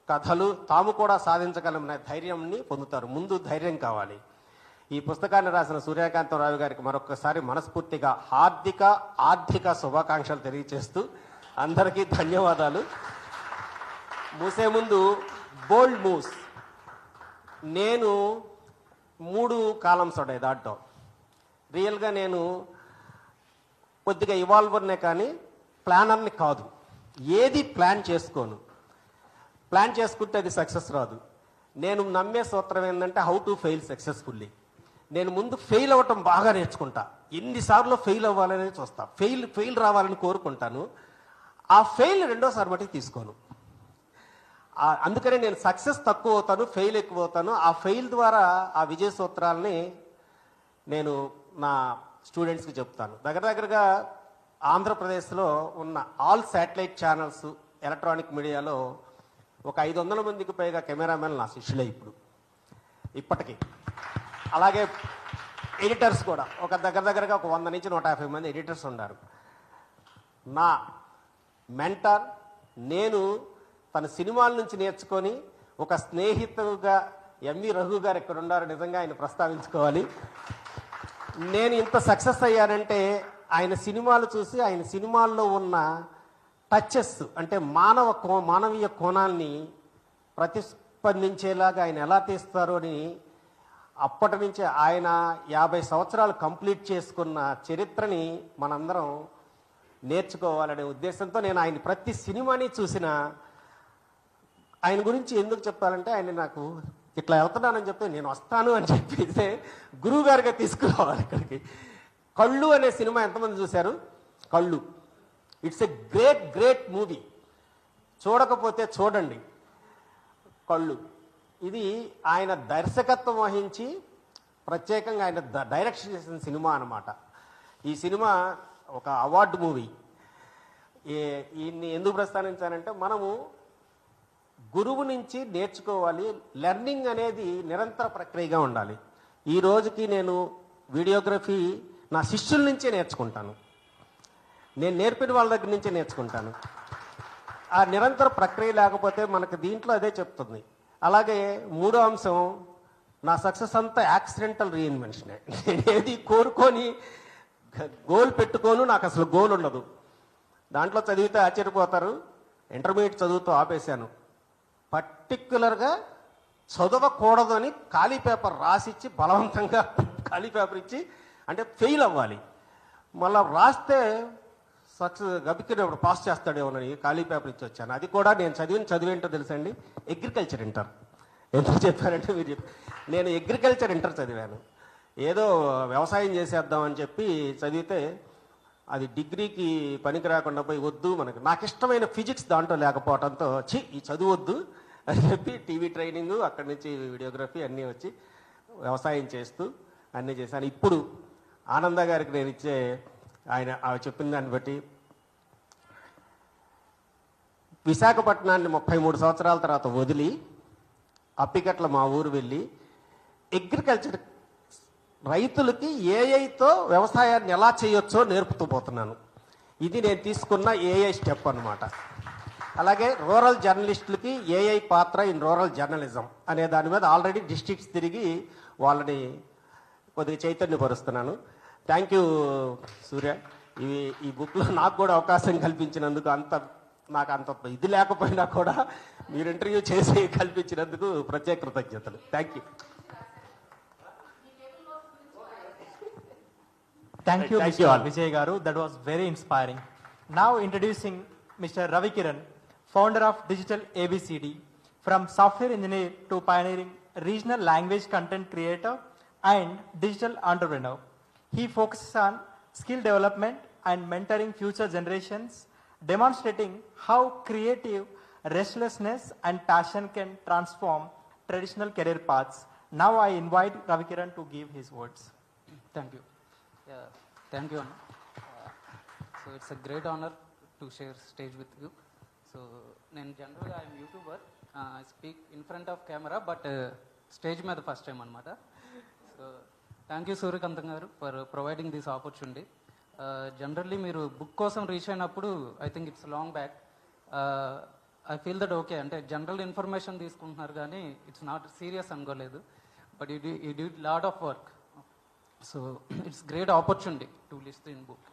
L: కథలు తాము కూడా సాధించగలమనే ధైర్యాన్ని పొందుతారు. ముందు ధైర్యం కావాలి. ఈ పుస్తకాన్ని రాసిన సూర్యకాంతం రావు గారికి మరొకసారి మనస్ఫూర్తిగా ఆర్థిక శుభాకాంక్షలు తెలియజేస్తూ అందరికీ ధన్యవాదాలు. మూసే ముందు బోల్డ్ మూవ్స్, నేను 3 కాలమ్స్ ఉన్నాయి దాంట్లో. రియల్గా నేను కొద్దిగా ఇవాల్వర్నే కానీ ప్లానర్ని కాదు. ఏది ప్లాన్ చేసుకోను. ప్లాన్ చేసుకుంటే అది సక్సెస్ రాదు. నేను నమ్మే సూత్రం ఏంటంటే హౌ టు ఫెయిల్ సక్సెస్ఫుల్లీ. నేను ముందు ఫెయిల్ అవ్వటం బాగా నేర్చుకుంటా. ఎన్నిసార్లు ఫెయిల్ అవ్వాలని చూస్తా, ఫెయిల్ రావాలని కోరుకుంటాను. ఆ ఫెయిల్ రెండోసారి మటుకు తీసుకోను. అందుకనే నేను సక్సెస్ తక్కువ అవుతాను, ఫెయిల్ ఎక్కువ అవుతాను. ఆ ఫెయిల్ ద్వారా ఆ విజయ సూత్రాలని నేను నా స్టూడెంట్స్కి చెప్తాను. దగ్గరగా ఆంధ్రప్రదేశ్లో ఉన్న ఆల్ శాటిలైట్ ఛానల్స్, ఎలక్ట్రానిక్ మీడియాలో ఒక 500 మందికి పైగా కెమెరామెన్లు నా శిష్యులే ఇప్పటికీ. అలాగే ఎడిటర్స్ కూడా ఒక దగ్గరగా ఒక 100 నుంచి 150 మంది ఎడిటర్స్ ఉన్నారు. నా మెంటర్, నేను తన సినిమాల నుంచి నేర్చుకొని ఒక స్నేహితుడుగా ఎంవి రఘు గారు ఇక్కడ ఉన్నారు, నిజంగా ఆయన ప్రస్తావించుకోవాలి. నేను ఇంత సక్సెస్ అయ్యానంటే ఆయన సినిమాలు చూసి ఆయన సినిమాల్లో ఉన్న టచెస్ అంటే మానవీయ కోణాన్ని ప్రతిస్పందించేలాగా ఆయన ఎలా తీస్తారు అని అప్పటి నుంచి ఆయన 50 సంవత్సరాలు కంప్లీట్ చేసుకున్న చరిత్రని మనందరం నేర్చుకోవాలనే ఉద్దేశంతో నేను ఆయన ప్రతి సినిమాని చూసిన. ఆయన గురించి ఎందుకు చెప్పాలంటే ఆయన నాకు ఇట్లా వెళ్తున్నానని చెప్తే నేను వస్తాను అని చెప్పేసి గురువు గారిగా తీసుకురావాలి ఇక్కడికి. కళ్ళు అనే సినిమా ఎంతమంది చూశారు? కళ్ళు ఇట్స్ ఎ గ్రేట్ మూవీ, చూడకపోతే చూడండి. కళ్ళు ఇది ఆయన దర్శకత్వం వహించి ప్రత్యేకంగా ఆయన డైరెక్షన్ చేసిన సినిమా అన్నమాట. ఈ సినిమా ఒక అవార్డు మూవీ. ఈయన్ని ఎందుకు ప్రస్తావించానంటే మనము గురువు నుంచి నేర్చుకోవాలి. లెర్నింగ్ అనేది నిరంతర ప్రక్రియగా ఉండాలి. ఈ రోజుకి నేను వీడియోగ్రఫీ నా శిష్యుల నుంచే నేర్చుకుంటాను, నేను నేర్పిన వాళ్ళ దగ్గర నుంచే నేర్చుకుంటాను. ఆ నిరంతర ప్రక్రియ లేకపోతే మనకు దీంట్లో అదే చెప్తుంది. అలాగే మూడో అంశం, నా సక్సెస్ అంతా యాక్సిడెంటల్ రీఇన్వెన్షనే. నేనేది కోరుకొని గోల్ పెట్టుకోను, నాకు అసలు గోల్ ఉండదు. దాంట్లో చదివితే ఆశ్చర్యపోతారు, ఇంటర్మీడియట్ చదువుతూ ఆపేశాను. పర్టిక్యులర్గా చదవకూడదు అని ఖాళీ పేపర్ రాసిచ్చి బలవంతంగా ఖాళీ పేపర్ ఇచ్చి అంటే ఫెయిల్ అవ్వాలి, మళ్ళీ రాస్తే సక్సెస్ గబిక్కినప్పుడు పాస్ చేస్తాడేమోనని ఖాళీ పేపర్ ఇచ్చి వచ్చాను. అది కూడా నేను చదివేంటో తెలుసండి, అగ్రికల్చర్ ఇంటర్. ఎందుకు చెప్పానంటే మీరు నేను అగ్రికల్చర్ ఇంటర్ చదివాను. ఏదో వ్యవసాయం చేసేద్దామని చెప్పి చదివితే అది డిగ్రీకి పనికి రాకుండా పోయి వద్దు, నాకు ఇష్టమైన ఫిజిక్స్ దాంట్లో లేకపోవడంతో ఈ చదువు వద్దు అని చెప్పి టీవీ ట్రైనింగ్, అక్కడి నుంచి వీడియోగ్రఫీ అన్నీ వచ్చి వ్యవసాయం చేస్తూ అన్నీ చేశాను. ఇప్పుడు ఆనంద గారికి నేను ఇచ్చే ఆయన చెప్పిన దాన్ని బట్టి విశాఖపట్నాన్ని 33 సంవత్సరాల తర్వాత వదిలి అప్పికట్ల మా ఊరు వెళ్ళి అగ్రికల్చర్ రైతులకి ఏఐతో వ్యవసాయాన్ని ఎలా చేయొచ్చో నేర్పుతూ పోతున్నాను. ఇది నేను తీసుకున్న ఏఐ స్టెప్ అన్నమాట. అలాగే రూరల్ జర్నలిస్టులకి ఏఐ పాత్ర ఇన్ రూరల్ జర్నలిజం అనే దాని మీద ఆల్రెడీ డిస్ట్రిక్ట్స్ తిరిగి వాళ్ళని కొద్దిగా చైతన్యపరుస్తున్నాను. థ్యాంక్ యూ సూర్య, ఈ బుక్లో నాకు కూడా అవకాశం కల్పించినందుకు. నాకు అంత ఇది లేకపోయినా కూడా మీరు ఇంటర్వ్యూ చేసి కల్పించినందుకు ప్రత్యేక కృతజ్ఞతలు. Thank you.
D: Thank you, Mr. Vijay Garu. That was very inspiring. Now introducing Mr. Ravi, founder of Digital ABCD, from software engineer to pioneering regional language content creator and digital entrepreneur. He focuses on skill development and mentoring future generations, demonstrating how creative restlessness and passion can transform traditional career paths. Now I invite Ravi to give his words.
M: Thank you. Yeah, thank you, Anna. So it's a great honor to share stage with you. So, generally I am YouTuber. I speak in front of camera, but stage me the first time, anamata. So, thank you, Suryakantam garu, for providing this opportunity. Generally, మీరు book కోసం reach అయినప్పుడు I think it's long back. I feel that okay, అంటే general information తీసుకుంటున్నారు కానీ it's not serious అనుకోలేదు. But you did lot of work. So it's great opportunity to list in book.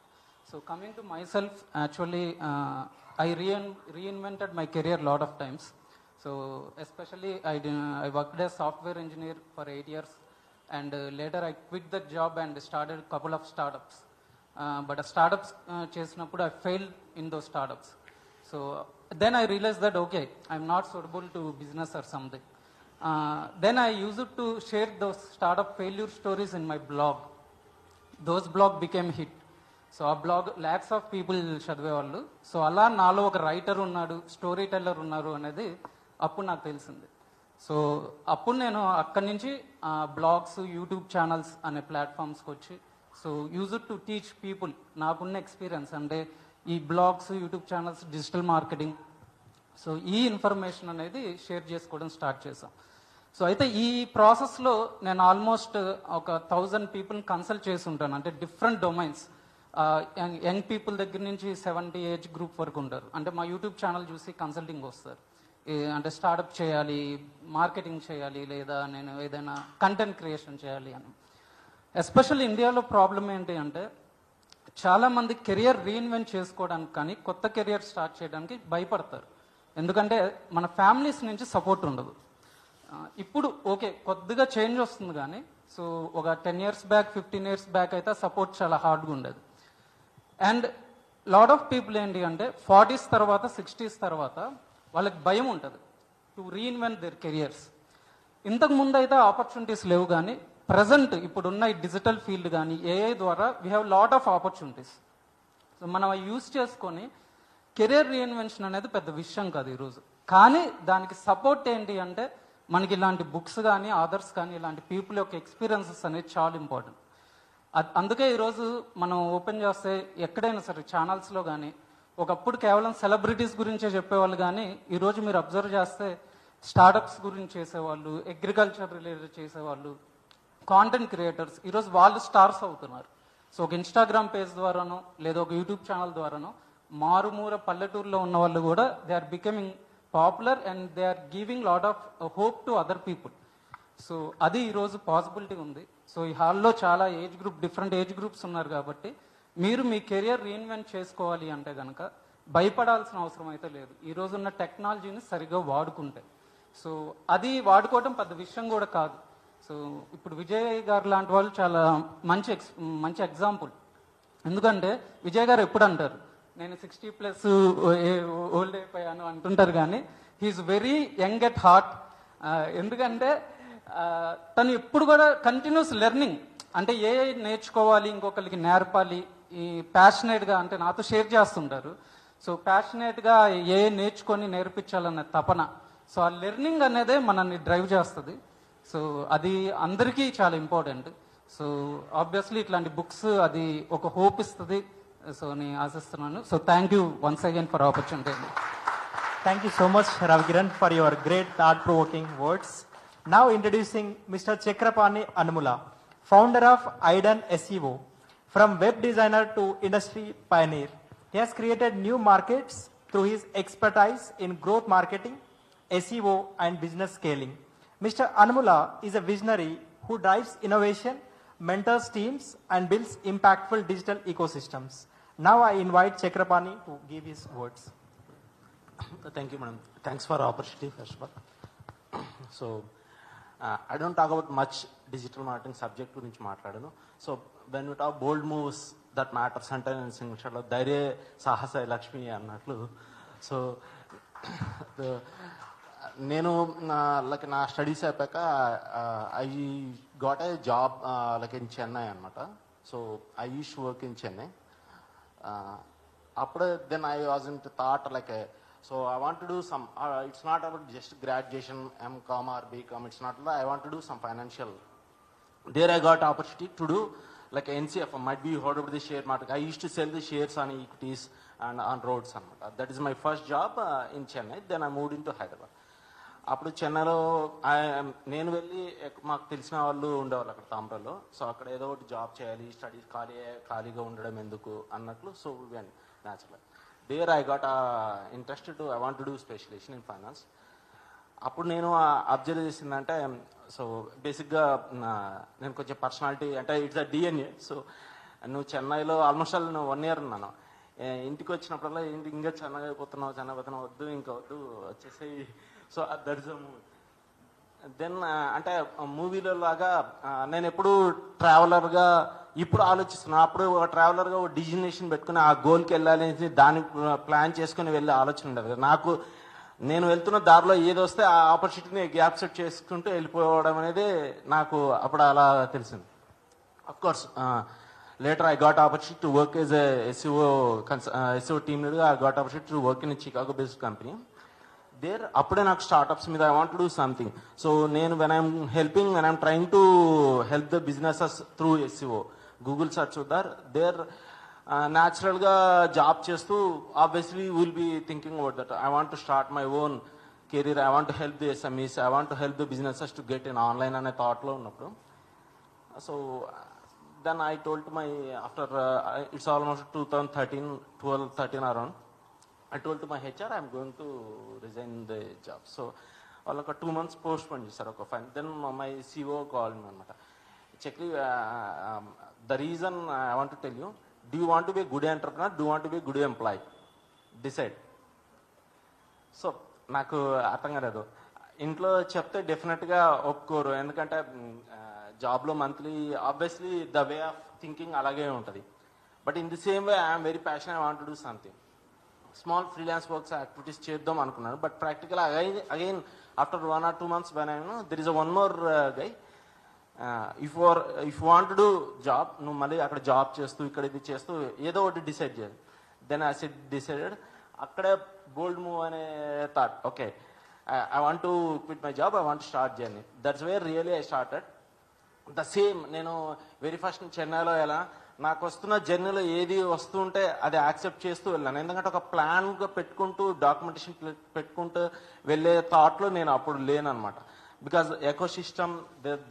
M: So coming to myself, actually I reinvented my career lot of times. So especially I worked as software engineer for 8 years, and later I quit the job and started a couple of startups. But startups చేసినప్పుడు I failed in those startups. So then I realized that okay, I'm not suitable to business or something. Then I used to share those startup failure stories in my blog. Those blog became hit. So ఆ blog lakhs of people చదివేవాళ్ళు. So అలా నాలో ఒక writer ఉన్నాడు, story teller ఉన్నారు అనేది అప్పుడు నాకు తెలిసింది. సో అప్పుడు నేను అక్కడి నుంచి బ్లాగ్స్, యూట్యూబ్ ఛానల్స్ అనే ప్లాట్ఫామ్స్కి వచ్చి so use to teach people నాకున్న ఎక్స్పీరియన్స్ అంటే ఈ blogs, YouTube channels, digital marketing, so ఈ ఇన్ఫర్మేషన్ అనేది షేర్ చేసుకోవడం స్టార్ట్ చేసాం. సో అయితే ఈ ప్రాసెస్లో నేను ఆల్మోస్ట్ ఒక 1000 పీపుల్ని కన్సల్ట్ చేసి ఉంటాను. అంటే డిఫరెంట్ డొమైన్స్, యంగ్ పీపుల్ దగ్గర నుంచి 70 ఏజ్ గ్రూప్ వరకు ఉంటారు. అంటే మా యూట్యూబ్ ఛానల్ చూసి కన్సల్టింగ్ వస్తారు. అంటే స్టార్టప్ చేయాలి, మార్కెటింగ్ చేయాలి, లేదా నేను ఏదైనా కంటెంట్ క్రియేషన్ చేయాలి అని. ఎస్పెషల్లీ ఇండియాలో ప్రాబ్లం ఏంటి అంటే చాలామంది కెరియర్ రీఇన్వెంట్ చేసుకోవడానికి కానీ కొత్త కెరియర్ స్టార్ట్ చేయడానికి భయపడతారు. ఎందుకంటే మన ఫ్యామిలీస్ నుంచి సపోర్ట్ ఉండదు. ఇప్పుడు ఓకే కొద్దిగా చేంజ్ వస్తుంది కానీ సో ఒక 10 years బ్యాక్ 15 years బ్యాక్ అయితే సపోర్ట్ చాలా హార్డ్గా ఉండేది. అండ్ లాట్ ఆఫ్ పీపుల్ ఏంటి అంటే 40s తర్వాత 60s తర్వాత వాళ్ళకి భయం ఉంటుంది టు రీఇన్వెంట్ దేర్ కెరియర్స్. ఇంతకు ముందు అయితే ఆపర్చునిటీస్ లేవు, కానీ ప్రజెంట్ ఇప్పుడున్న ఈ డిజిటల్ ఫీల్డ్ కానీ ఏఐ ద్వారా we have lot of opportunities. So మనం అవి యూజ్ చేసుకొని కెరియర్ రీఇన్వెన్షన్ అనేది పెద్ద విషయం కాదు ఈరోజు. కానీ దానికి సపోర్ట్ ఏంటి అంటే మనకి ఇలాంటి బుక్స్ కానీ ఆథర్స్ కానీ ఇలాంటి పీపుల్ యొక్క ఎక్స్పీరియన్సెస్ అనేది చాలా ఇంపార్టెంట్. అందుకే ఈరోజు మనం ఓపెన్ చేస్తే ఎక్కడైనా సరే ఛానల్స్లో కానీ ఒకప్పుడు కేవలం సెలబ్రిటీస్ గురించే చెప్పేవాళ్ళు, కానీ ఈరోజు మీరు అబ్జర్వ్ చేస్తే స్టార్టప్స్ గురించి చేసేవాళ్ళు, అగ్రికల్చర్ రిలేటెడ్ చేసేవాళ్ళు, కాంటెంట్ క్రియేటర్స్ ఈరోజు వాళ్ళు స్టార్స్ అవుతున్నారు. సో ఒక ఇన్స్టాగ్రామ్ పేజ్ ద్వారానో లేదా ఒక యూట్యూబ్ ఛానల్ ద్వారానో మారుమూర పల్లెటూరులో ఉన్న వాళ్ళు కూడా they are becoming popular and they are giving lot of hope to other people. So అది ఈరోజు పాసిబిలిటీ ఉంది. సో ఈ హాల్లో చాలా age group different age groups ఉన్నారు కాబట్టి మీరు మీ కెరియర్ రీఇన్వెంట్ చేసుకోవాలి అంటే కనుక భయపడాల్సిన అవసరం అయితే లేదు, ఈ రోజు ఉన్న టెక్నాలజీని సరిగ్గా వాడుకుంటే. సో అది వాడుకోవడం పెద్ద విషయం కూడా కాదు. సో ఇప్పుడు విజయ్ గారు లాంటి వాళ్ళు చాలా మంచి ఎగ్జాంపుల్. ఎందుకంటే విజయ్ గారు ఎప్పుడు అంటారు నేను 60+ ఓల్డ్ అయిపోయాను అంటుంటారు, కానీ he is very young at heart. ఎందుకంటే తను ఎప్పుడు కూడా కంటిన్యూస్ లెర్నింగ్, అంటే ఏ నేర్చుకోవాలి ఇంకొకరికి నేర్పాలి, ఈ ప్యాషనేట్గా అంటే నాతో షేర్ చేస్తుంటారు. సో ప్యాషనేట్గా ఏ నేర్చుకొని నేర్పించాలన్న తపన. సో ఆ లెర్నింగ్ అనేదే మనల్ని డ్రైవ్ చేస్తుంది. సో అది అందరికీ చాలా ఇంపార్టెంట్. సో ఆబ్వియస్లీ ఇట్లాంటి బుక్స్ అది ఒక హోప్ ఇస్తుంది. సో నేను ఆశిస్తున్నాను. So thank you once again for opportunity.
D: Thank you so much, Ravikiran, for your great thought-provoking words. Now introducing Mr. Chakrapani Anmula, founder of Aidan SEO. From web designer to industry pioneer, he has created new markets through his expertise in growth marketing, SEO, and business scaling. Mr. Anmula is a visionary who drives innovation, mentors teams, and builds impactful digital ecosystems. Now I invite Chakrapani to give his words.
N: Thank you, madam. Thanks for the opportunity, first of all. So, I don't talk about much digital marketing subject గురించి మాట్లాడను. So, when we talk bold moves that matters, sentence ఇంగ్లీష్లో ధైర్య సాహస లక్ష్మి అన్నట్లు. So నేను like నా studies అయిపోయాక I got a job like in Chennai అనమాట. So I use to work in Chennai. అప్పుడు then I was in thought like so I want to do some it's not about just graduation MCom or BCom, it's not that I want to do some financial. There I got opportunity to do like NCF, might be you heard about the share market. I used to sell the shares on equities and on roads anamata. That is my first job in Chennai. Then I moved into Hyderabad. అప్పుడు చెన్నైలో నేను వెళ్ళి మాకు తెలిసిన వాళ్ళు ఉండేవాళ్ళు అక్కడ తాంబ్రాలో. So అక్కడ ఏదో ఒకటి జాబ్ చేయాలి, స్టడీస్ ఖాళీగా ఉండడం ఎందుకు అన్నట్లు. So natural there I got interested to I want to do specialisation in finance. అప్పుడు నేను అబ్జర్వ్ చేసిందంటే సో బేసిక్గా నేను కొంచెం పర్సనాలిటీ అంటే ఇట్స్ అ డిఎన్ఏ. సో నువ్వు చెన్నైలో ఆల్మోస్ట్ ఆల్ నువ్వు 1 year ఉన్నాను. ఇంటికి వచ్చినప్పుడల్లా ఏంటి ఇంకా చెన్నై అయిపోతున్నావు వద్దు ఇంకా వద్దు వచ్చేసి. So that is a movie. Then అంటే మూవీలో లాగా నేను ఎప్పుడు ట్రావెలర్గా ఇప్పుడు ఆలోచిస్తున్నాను. అప్పుడు ఒక ట్రావెలర్గా ఒక డెస్టినేషన్ పెట్టుకుని ఆ గోల్కి వెళ్ళాలి అనేసి దాన్ని ప్లాన్ చేసుకుని వెళ్ళే ఆలోచన ఉండదు నాకు. నేను వెళ్తున్న దారిలో ఏది వస్తే ఆ ఆపర్చునిటీని గ్యాప్ సెట్ చేసుకుంటూ వెళ్ళిపోవడం అనేది నాకు అప్పుడు అలా తెలిసింది. Of course later I got opportunity to work as a SEO team leader. I got opportunity to work in a Chicago based company. There అప్పుడే నాకు స్టార్ట్అప్స్ మీద I want to do something. So నేను when I'm trying to help the businesses through SEO, Google search there న్యాచురల్గా job చేస్తూ obviously will be thinking about that I want to start my own career, I want to help the SMEs, I want to help the businesses to get in online అనే థాట్లో ఉన్నప్పుడు, so then I told my after it's almost 2013 around, I told to my HR, I'm going to resign the job. So, all like 2 months postponed చేశారు ఒక fine. Then my CEO called me అనమాట. Actually, the reason I want to tell you, do you want to be a good entrepreneur, do you want to be a good employee? Decide. So నాకు అర్థం కాలేదు. ఇంట్లో చెప్తే డెఫినెట్గా ఒప్పుకోరు, ఎందుకంటే జాబ్లో monthly obviously the way of thinking అలాగే ఉంటుంది. But in the same way I'm very passion, I want to do something. Small freelance works activities చేద్దాం అనుకున్నాను. But practical again after 1 or 2 months when I know there is a one more guy, if you want to do job, నువ్వు మళ్ళీ అక్కడ job చేస్తూ ఇక్కడ ఇది చేస్తూ ఏదో ఒకటి డిసైడ్ చేయాలి. దెన్ ఐ డిసైడెడ్, అక్కడే బోల్డ్ మూవ్ అనే thought, okay I want to quit my job, I want start journey. That's where really I started the same. నేను వెరీ ఫస్ట్ చెన్నైలో ఎలా నాకు వస్తున్న జర్నీలో ఏది వస్తుంటే అది యాక్సెప్ట్ చేస్తూ వెళ్ళాను. ఎందుకంటే ఒక ప్లాన్గా పెట్టుకుంటూ డాక్యుమెంటేషన్ పెట్టుకుంటూ వెళ్ళే థాట్లో నేను అప్పుడు లేనమాట. Because ecosystem,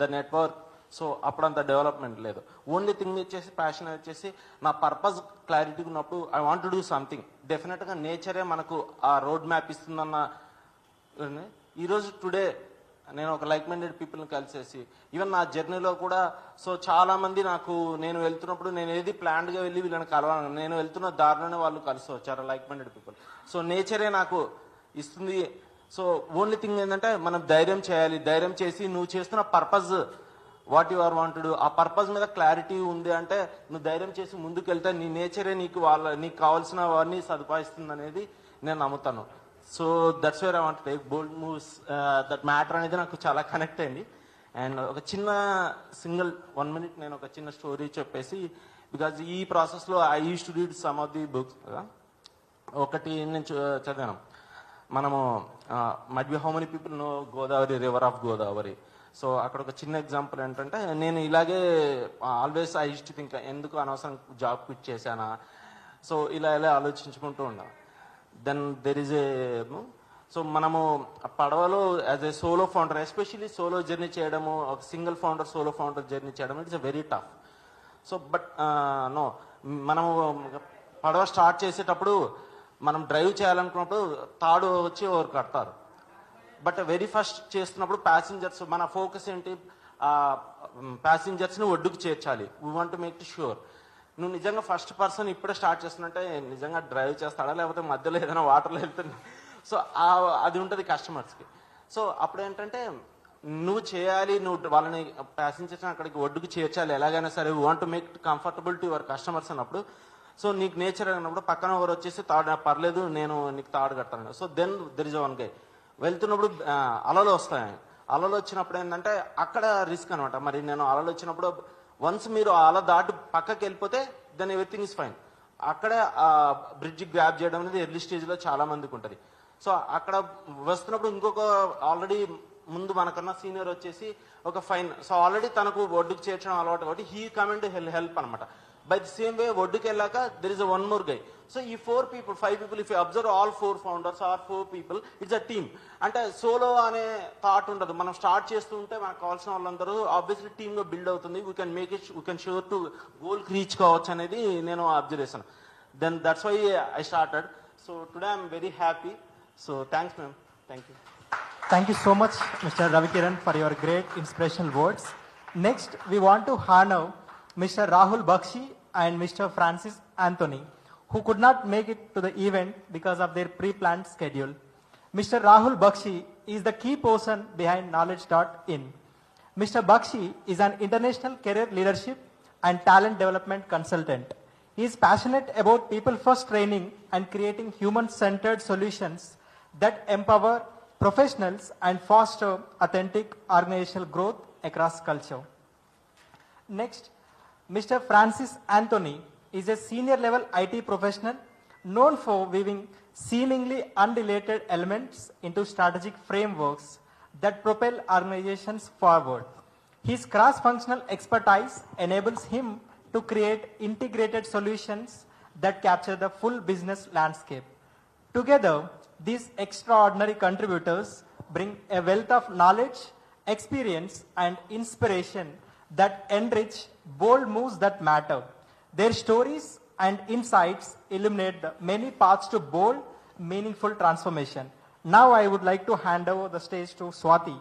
N: the network, so అప్పుడంత డెవలప్మెంట్ లేదు. ఓన్లీ థింగ్ వచ్చేసి ప్యాషన్ వచ్చేసి నా పర్పస్ క్లారిటీ ఉన్నప్పుడు I want to do something. డెఫినెట్గా నేచరే మనకు ఆ రోడ్ మ్యాప్ ఇస్తుందన్న. ఈరోజు టుడే నేను ఒక లైక్ మైండెడ్ పీపుల్ని కలిసేసి, ఈవెన్ నా జర్నీలో కూడా సో చాలామంది నాకు, నేను వెళ్తున్నప్పుడు నేను ఏది ప్లాన్డ్గా వెళ్ళి వీళ్ళని కలవాను, నేను వెళ్తున్న దారిలోనే వాళ్ళు కలిసి వచ్చారు లైక్ మైండెడ్ పీపుల్. సో నేచరే నాకు ఇస్తుంది. సో ఓన్లీ థింగ్ ఏంటంటే మనం ధైర్యం చేయాలి. ధైర్యం చేసి నువ్వు చేస్తున్న purpose what you are wanted, ఆ పర్పస్ మీద క్లారిటీ ఉంది అంటే నువ్వు ధైర్యం చేసి ముందుకు వెళ్తే నీ నేచరే నీకు కావాల్సినవన్నీ సదుపాయిస్తుంది అనేది నేను నమ్ముతాను. So that's where I want take bold moves. That matter అనేది నాకు చాలా కనెక్ట్ అయింది. అండ్ ఒక చిన్న సింగిల్ 1 minute నేను ఒక చిన్న స్టోరీ చెప్పేసి, బికాజ్ ఈ ప్రాసెస్లో I use to read some of the books. ఒకటి నేను చదివాను, మనము might be how many people know Godavari, river of Godavari. So అక్కడ ఒక చిన్న ఎగ్జాంపుల్ ఏంటంటే, నేను ఇలాగే always I use to think, ఎందుకు అనవసరం జాబ్ క్విట్ చేశానా, సో ఇలా ఆలోచించుకుంటూ ఉన్నాను. Then there is a, so మనము పడవలో as a solo founder, especially solo journey చేయడము, ఒక single founder solo founder journey చేయడం it's a very tough. So but no, మనము పడవ స్టార్ట్ చేసేటప్పుడు మనం డ్రైవ్ చేయాలనుకున్నప్పుడు తాడు వచ్చి ఎవరు కడతారు. బట్ వెరీ ఫస్ట్ చేస్తున్నప్పుడు ప్యాసింజర్స్, మన ఫోకస్ ఏంటి, ప్యాసింజర్స్ని ఒడ్డుకు చేర్చాలి. We want to make to sure. నువ్వు నిజంగా ఫస్ట్ పర్సన్ ఇప్పుడే స్టార్ట్ చేస్తున్నట్టే నిజంగా డ్రైవ్ చేస్తాడా, లేకపోతే మధ్యలో ఏదైనా వాటర్లో వెళ్తున్నా, సో అది ఉంటుంది కస్టమర్స్కి. సో అప్పుడు ఏంటంటే నువ్వు చేయాలి, నువ్వు వాళ్ళని ప్యాసింజర్స్ని అక్కడికి ఒడ్డుకు చేర్చాలి ఎలాగైనా సరే. We want to make comfortable to your customers అన్నప్పుడు, సో నీకు నేచర్ అన్నప్పుడు పక్కన ఎవరు వచ్చేసి తాడు, పర్లేదు నేను నీకు తాడు కడతాను. So then there is one guy. వెళ్తున్నప్పుడు అలలు వస్తాయి. అలలు వచ్చినప్పుడు ఏంటంటే అక్కడ రిస్క్ అనమాట. మరి నేను అలలు వచ్చినప్పుడు వన్స్ మీరు అలా దాటి పక్కకి వెళ్ళిపోతే దెన్ ఎవ్రీథింగ్ ఇస్ ఫైన్. అక్కడే బ్రిడ్జ్ గ్రాప్ చేయడం అనేది ఎర్లీ స్టేజ్లో చాలా మందికి ఉంటుంది. సో అక్కడ వస్తున్నప్పుడు ఇంకొక ఆల్రెడీ ముందు మనకన్నా సీనియర్ వచ్చేసి ఒక ఫైన్, సో ఆల్రెడీ తనకు ఒడ్డుకు చేర్చడం అలవాటు కాబట్టి హీ కమెంట్ హెల్ప్ అనమాట. బై ది సేమ్ వే ఒడ్డుకి వెళ్ళాక there is a one more guy. So ఈ 4 people 5 people, if you observe all 4 founders are 4 people, it's a team. అంటే సోలో అనే థాట్ ఉండదు. మనం స్టార్ట్ చేస్తూ ఉంటే మనకు కావాల్సిన వాళ్ళందరూ ఆబ్వియస్లీ టీమ్గా బిల్డ్ అవుతుంది. We can make it, we can sure to గోల్కి రీచ్ కావచ్చు అనేది నేను అబ్జర్వ్ చేశాను. Then that's why I started. So today I'm very happy. So thanks ma'am. Thank you.
D: Thank you so much, Mr. Ravi Kiran, for your great inspirational words. Next, we want to honor Mr. Rahul Bakshi and Mr. Francis Anthony, who could not make it to the event because of their pre-planned schedule. Mr. Rahul Bakshi is the key person behind knowledge.in. Mr. Bakshi is an international career leadership and talent development consultant. He is passionate about people-first training and creating human-centered solutions that empower professionals and foster authentic organizational growth across culture. Next, Mr. Francis Anthony is a senior level IT professional known for weaving seemingly unrelated elements into strategic frameworks that propel organizations forward. His cross-functional expertise enables him to create integrated solutions that capture the full business landscape. Together, These extraordinary contributors bring a wealth of knowledge, experience, and inspiration that enrich bold moves that matter. Their stories and insights illuminate the many paths to bold, meaningful transformation. Now I would like to hand over the stage to Swati.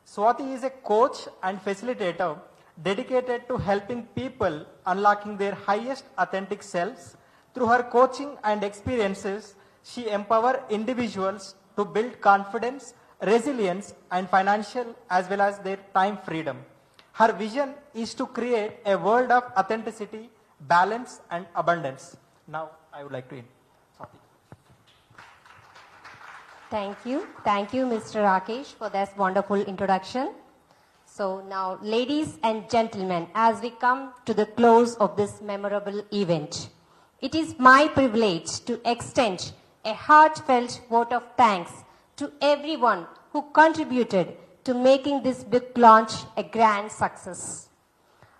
D: Swati is a coach and facilitator dedicated to helping people unlocking their highest authentic selves. Through her coaching and experiences, she empowers individuals to build confidence, resilience, and financial as well as their time freedom. Her vision is to create a world of authenticity, balance, and abundance. Now, I would like to end. Swati.
A: Thank you. Thank you, Mr. Rakesh, for this wonderful introduction. So now, ladies and gentlemen, as we come to the close of this memorable event, it is my privilege to extend a heartfelt vote of thanks to everyone who contributed to making this book launch a grand success.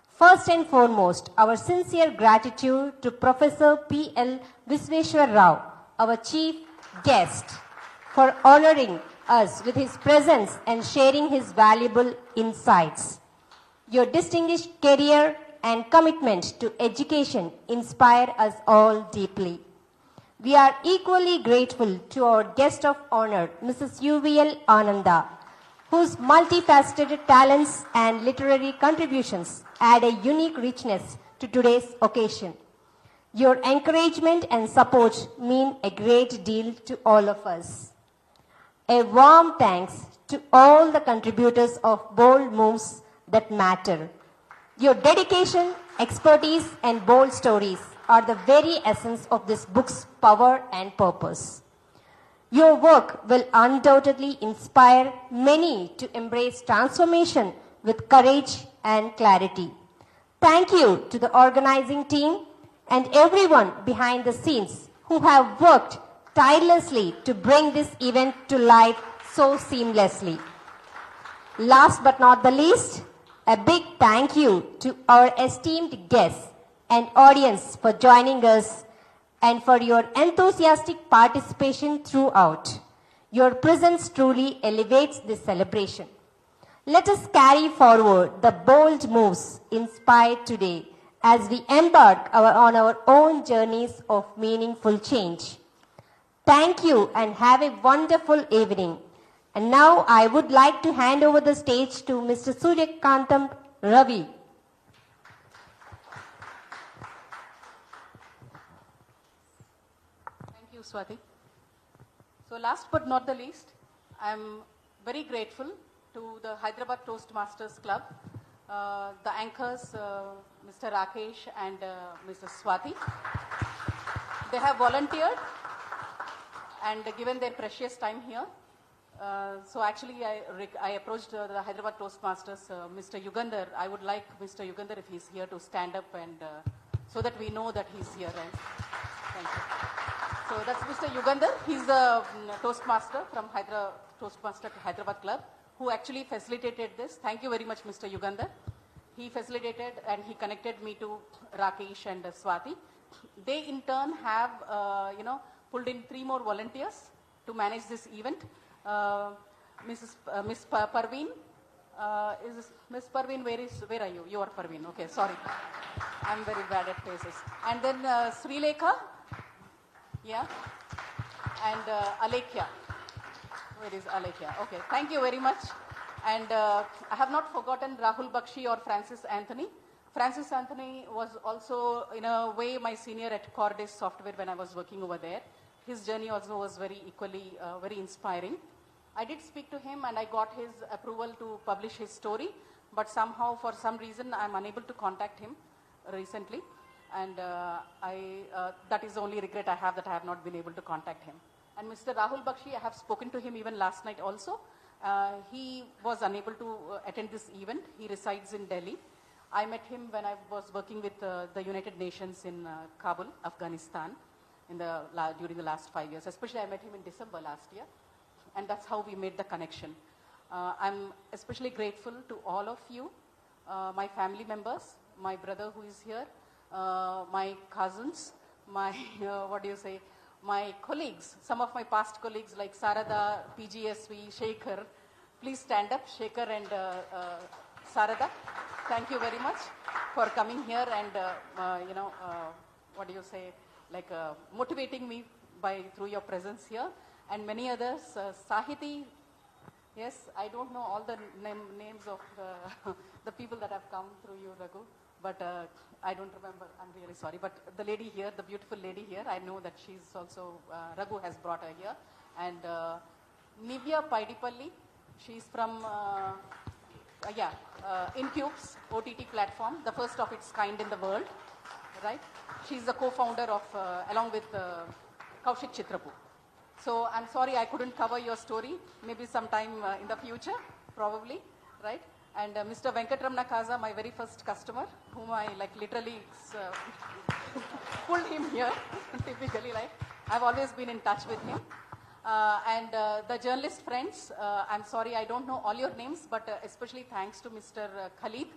A: First and foremost, our sincere gratitude to Professor P.L. Visveshwar Rao, our chief guest, for honoring us with his presence and sharing his valuable insights. Your distinguished career and commitment to education inspire us all deeply. We are equally grateful to our guest of honor, Mrs. UVL Ananda, whose multifaceted talents and literary contributions add a unique richness to today's occasion. Your encouragement and support mean a great deal to all of us. A warm thanks to all the contributors of Bold Moves That Matter. Your dedication, expertise, and bold stories are the very essence of this book's power and purpose. Your work will undoubtedly inspire many to embrace transformation with courage and clarity. Thank you to the organizing team and everyone behind the scenes who have worked tirelessly to bring this event to life so seamlessly. Last but not the least, a big thank you to our esteemed guests and audience for joining us and for your enthusiastic participation throughout. Your presence truly elevates this celebration. Let us carry forward the bold moves inspired today as we embark on our own journeys of meaningful change. Thank you and have a wonderful evening. And now I would like to hand over the stage to Mr. Suryakantam Ravi.
C: Thank you, Swati. So last but not the least, I'm very grateful to the Hyderabad Toastmasters Club, the anchors, Mr. Rakesh and Mrs. Swati. They have volunteered and given their precious time here. So actually, I approached the Hyderabad Toastmasters, Mr. Yugandhar. I would like Mr. Yugandhar, if he's here, to stand up and so that we know that he's here. And thank you. So that's Mr. Yugandhar. He's the Toastmaster from Toastmaster to Hyderabad Club, who actually facilitated this. Thank you very much, Mr. Yugandhar. He facilitated and he connected me to Rakesh and Swati. They in turn have, pulled in 3 more volunteers to manage this event. Miss Parveen, Miss Parveen, where are you? You are Parveen. Okay, sorry. I'm very bad at faces. And then Sri Lekha, yeah, and Alekhya. Where is Alekhya? Okay, thank you very much. And I have not forgotten Rahul Bakshi or Francis Anthony. Francis Anthony was also, in a way, my senior at Cordis Software when I was working over there. His journey also was very equally, very inspiring. I did speak to him and I got his approval to publish his story, but somehow, for some reason, I'm unable to contact him recently. And that is the only regret I have, that I have not been able to contact him. And Mr. Rahul Bakshi, I have spoken to him even last night also. He was unable to attend this event. He resides in Delhi. I met him when I was working with the United Nations in Kabul, Afghanistan, during the last 5 years. Especially, I met him in December last year. And that's how we made the connection. I'm especially grateful to all of you, my family members, my brother who is here, my cousins, my, my colleagues, some of my past colleagues like Sarada, PGSV, Shekhar. Please stand up, Shekhar and Sarada. Thank you very much for coming here and, motivating me through your presence here. And many others, Sahiti, yes, I don't know all the names of the people that have come through you, Raghu, but I don't remember, I'm really sorry. But the lady here, the beautiful lady here, I know that she's also, Raghu has brought her here. And Nivya Paidipalli, she's from, Incubes, OTT platform, the first of its kind in the world, right? She's the co-founder of, along with Kaushik Chitrapu. So I'm sorry I couldn't cover your story, maybe sometime in the future, probably, right? And Mr. Venkatramana Kaza, my very first customer, whom I literally pulled him here, typically, right? I've always been in touch with him. And the journalist friends, I'm sorry I don't know all your names, but especially thanks to Mr. Khalid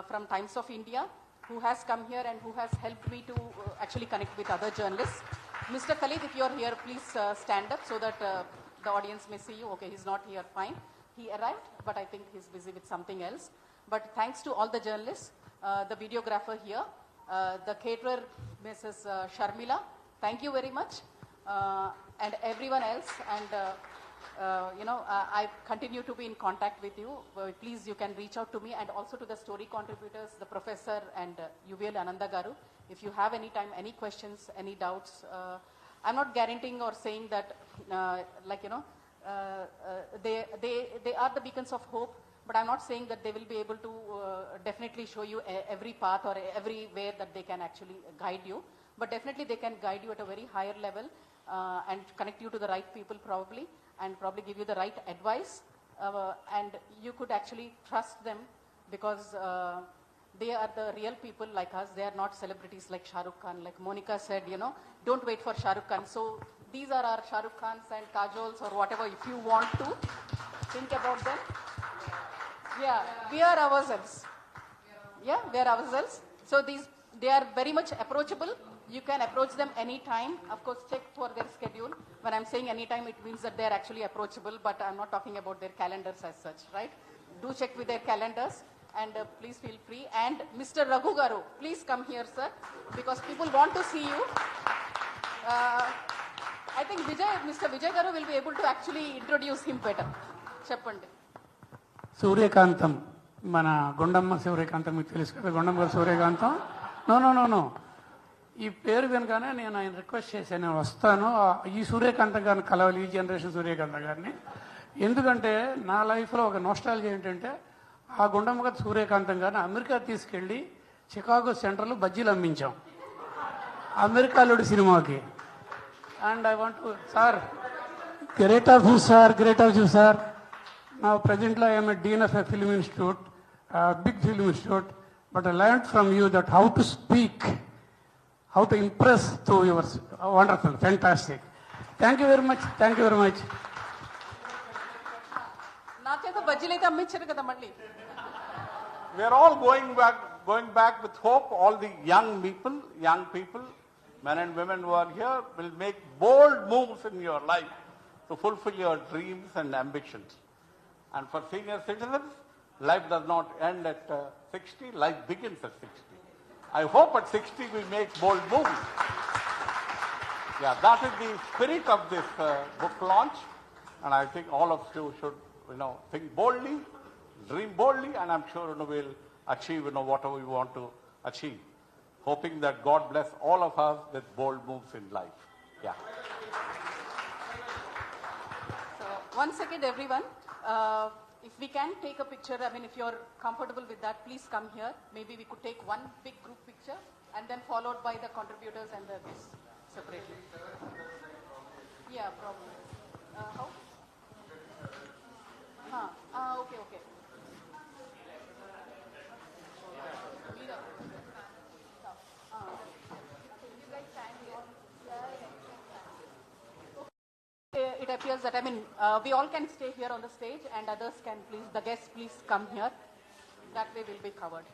C: from Times of India, who has come here and who has helped me to actually connect with other journalists. Mr. Khalid, if you're here, please stand up so that the audience may see you. Okay, he's not here, fine. He arrived, but I think he's busy with something else. But thanks to all the journalists, the videographer here, the caterer, Mrs. Sharmila, thank you very much. And everyone else, and I continue to be in contact with you. Please, you can reach out to me, and also to the story contributors, the professor and UVL Ananda Garu. If you have any time, any questions, any doubts, I'm not guaranteeing or saying that, they are the beacons of hope, but I'm not saying that they will be able to definitely show you every path or everywhere that they can actually guide you. But definitely they can guide you at a very higher level and connect you to the right people probably, and probably give you the right advice. And you could actually trust them because they are the real people like us. They are not celebrities like Shah Rukh Khan. Like Monica said, don't wait for Shah Rukh Khan. So these are our Shah Rukh Khans and Kajols or whatever, if you want to think about them. Yeah, we are ourselves. Yeah, we are ourselves. So they are very much approachable. You can approach them anytime. Of course, check for their schedule. When I'm saying anytime, it means that they're actually approachable, but I'm not talking about their calendars as such, right? Do check with their calendars, and please feel free. And Mr. Raghu Garu, please come here, sir, because people want to see you. I think Mr. Vijay Garu will be able to actually introduce him better. Cheppandi.
O: Suryakantam, mana Gondamma Suryakantam మీకు తెలుసు కదా, Gondamma Suryakantam. No. ఈ పేరు వినగానే నేను ఆయన request చేశాను, నేను వస్తాను ఈ సూర్యకాంతం గారిని కలవాలి, ఈ జనరేషన్ సూర్యకాంతం గారిని. ఎందుకంటే నా లైఫ్లో ఒక నోస్టాలజీ ఏంటంటే ఆ గుండమ్మ గారి సూర్యకాంతం గారిని అమెరికా తీసుకెళ్ళి చికాగో సెంటర్లో బజ్జీలు అమ్మించాం అమెరికాలోడి సినిమాకి. And I want to sir, great of you sir. Now presently I am a dean of a film institute, a big film institute, but I learned from you that how to speak, how to impress through your wonderful, fantastic. Thank you very much. Thank you very much.
G: We are all going back with hope. All the young people, men and women who are here will make bold moves in your life to fulfill your dreams and ambitions. And for senior citizens, life does not end at 60, life begins at 60. I hope at 60 we make bold moves. Yeah, that is the spirit of this book launch. And I think all of you should, think boldly, dream boldly, and I'm sure we'll achieve, whatever we want to achieve. Hoping that God bless all of us with bold moves in life. Yeah.
C: So, once again, everyone, if we can take a picture, if you're comfortable with that, please come here. Maybe we could take one big group picture and then followed by the contributors and the guests separately. Yeah, probably. How? Okay. It appears that, we all can stay here on the stage and others can please, the guests please come here. That way will be covered.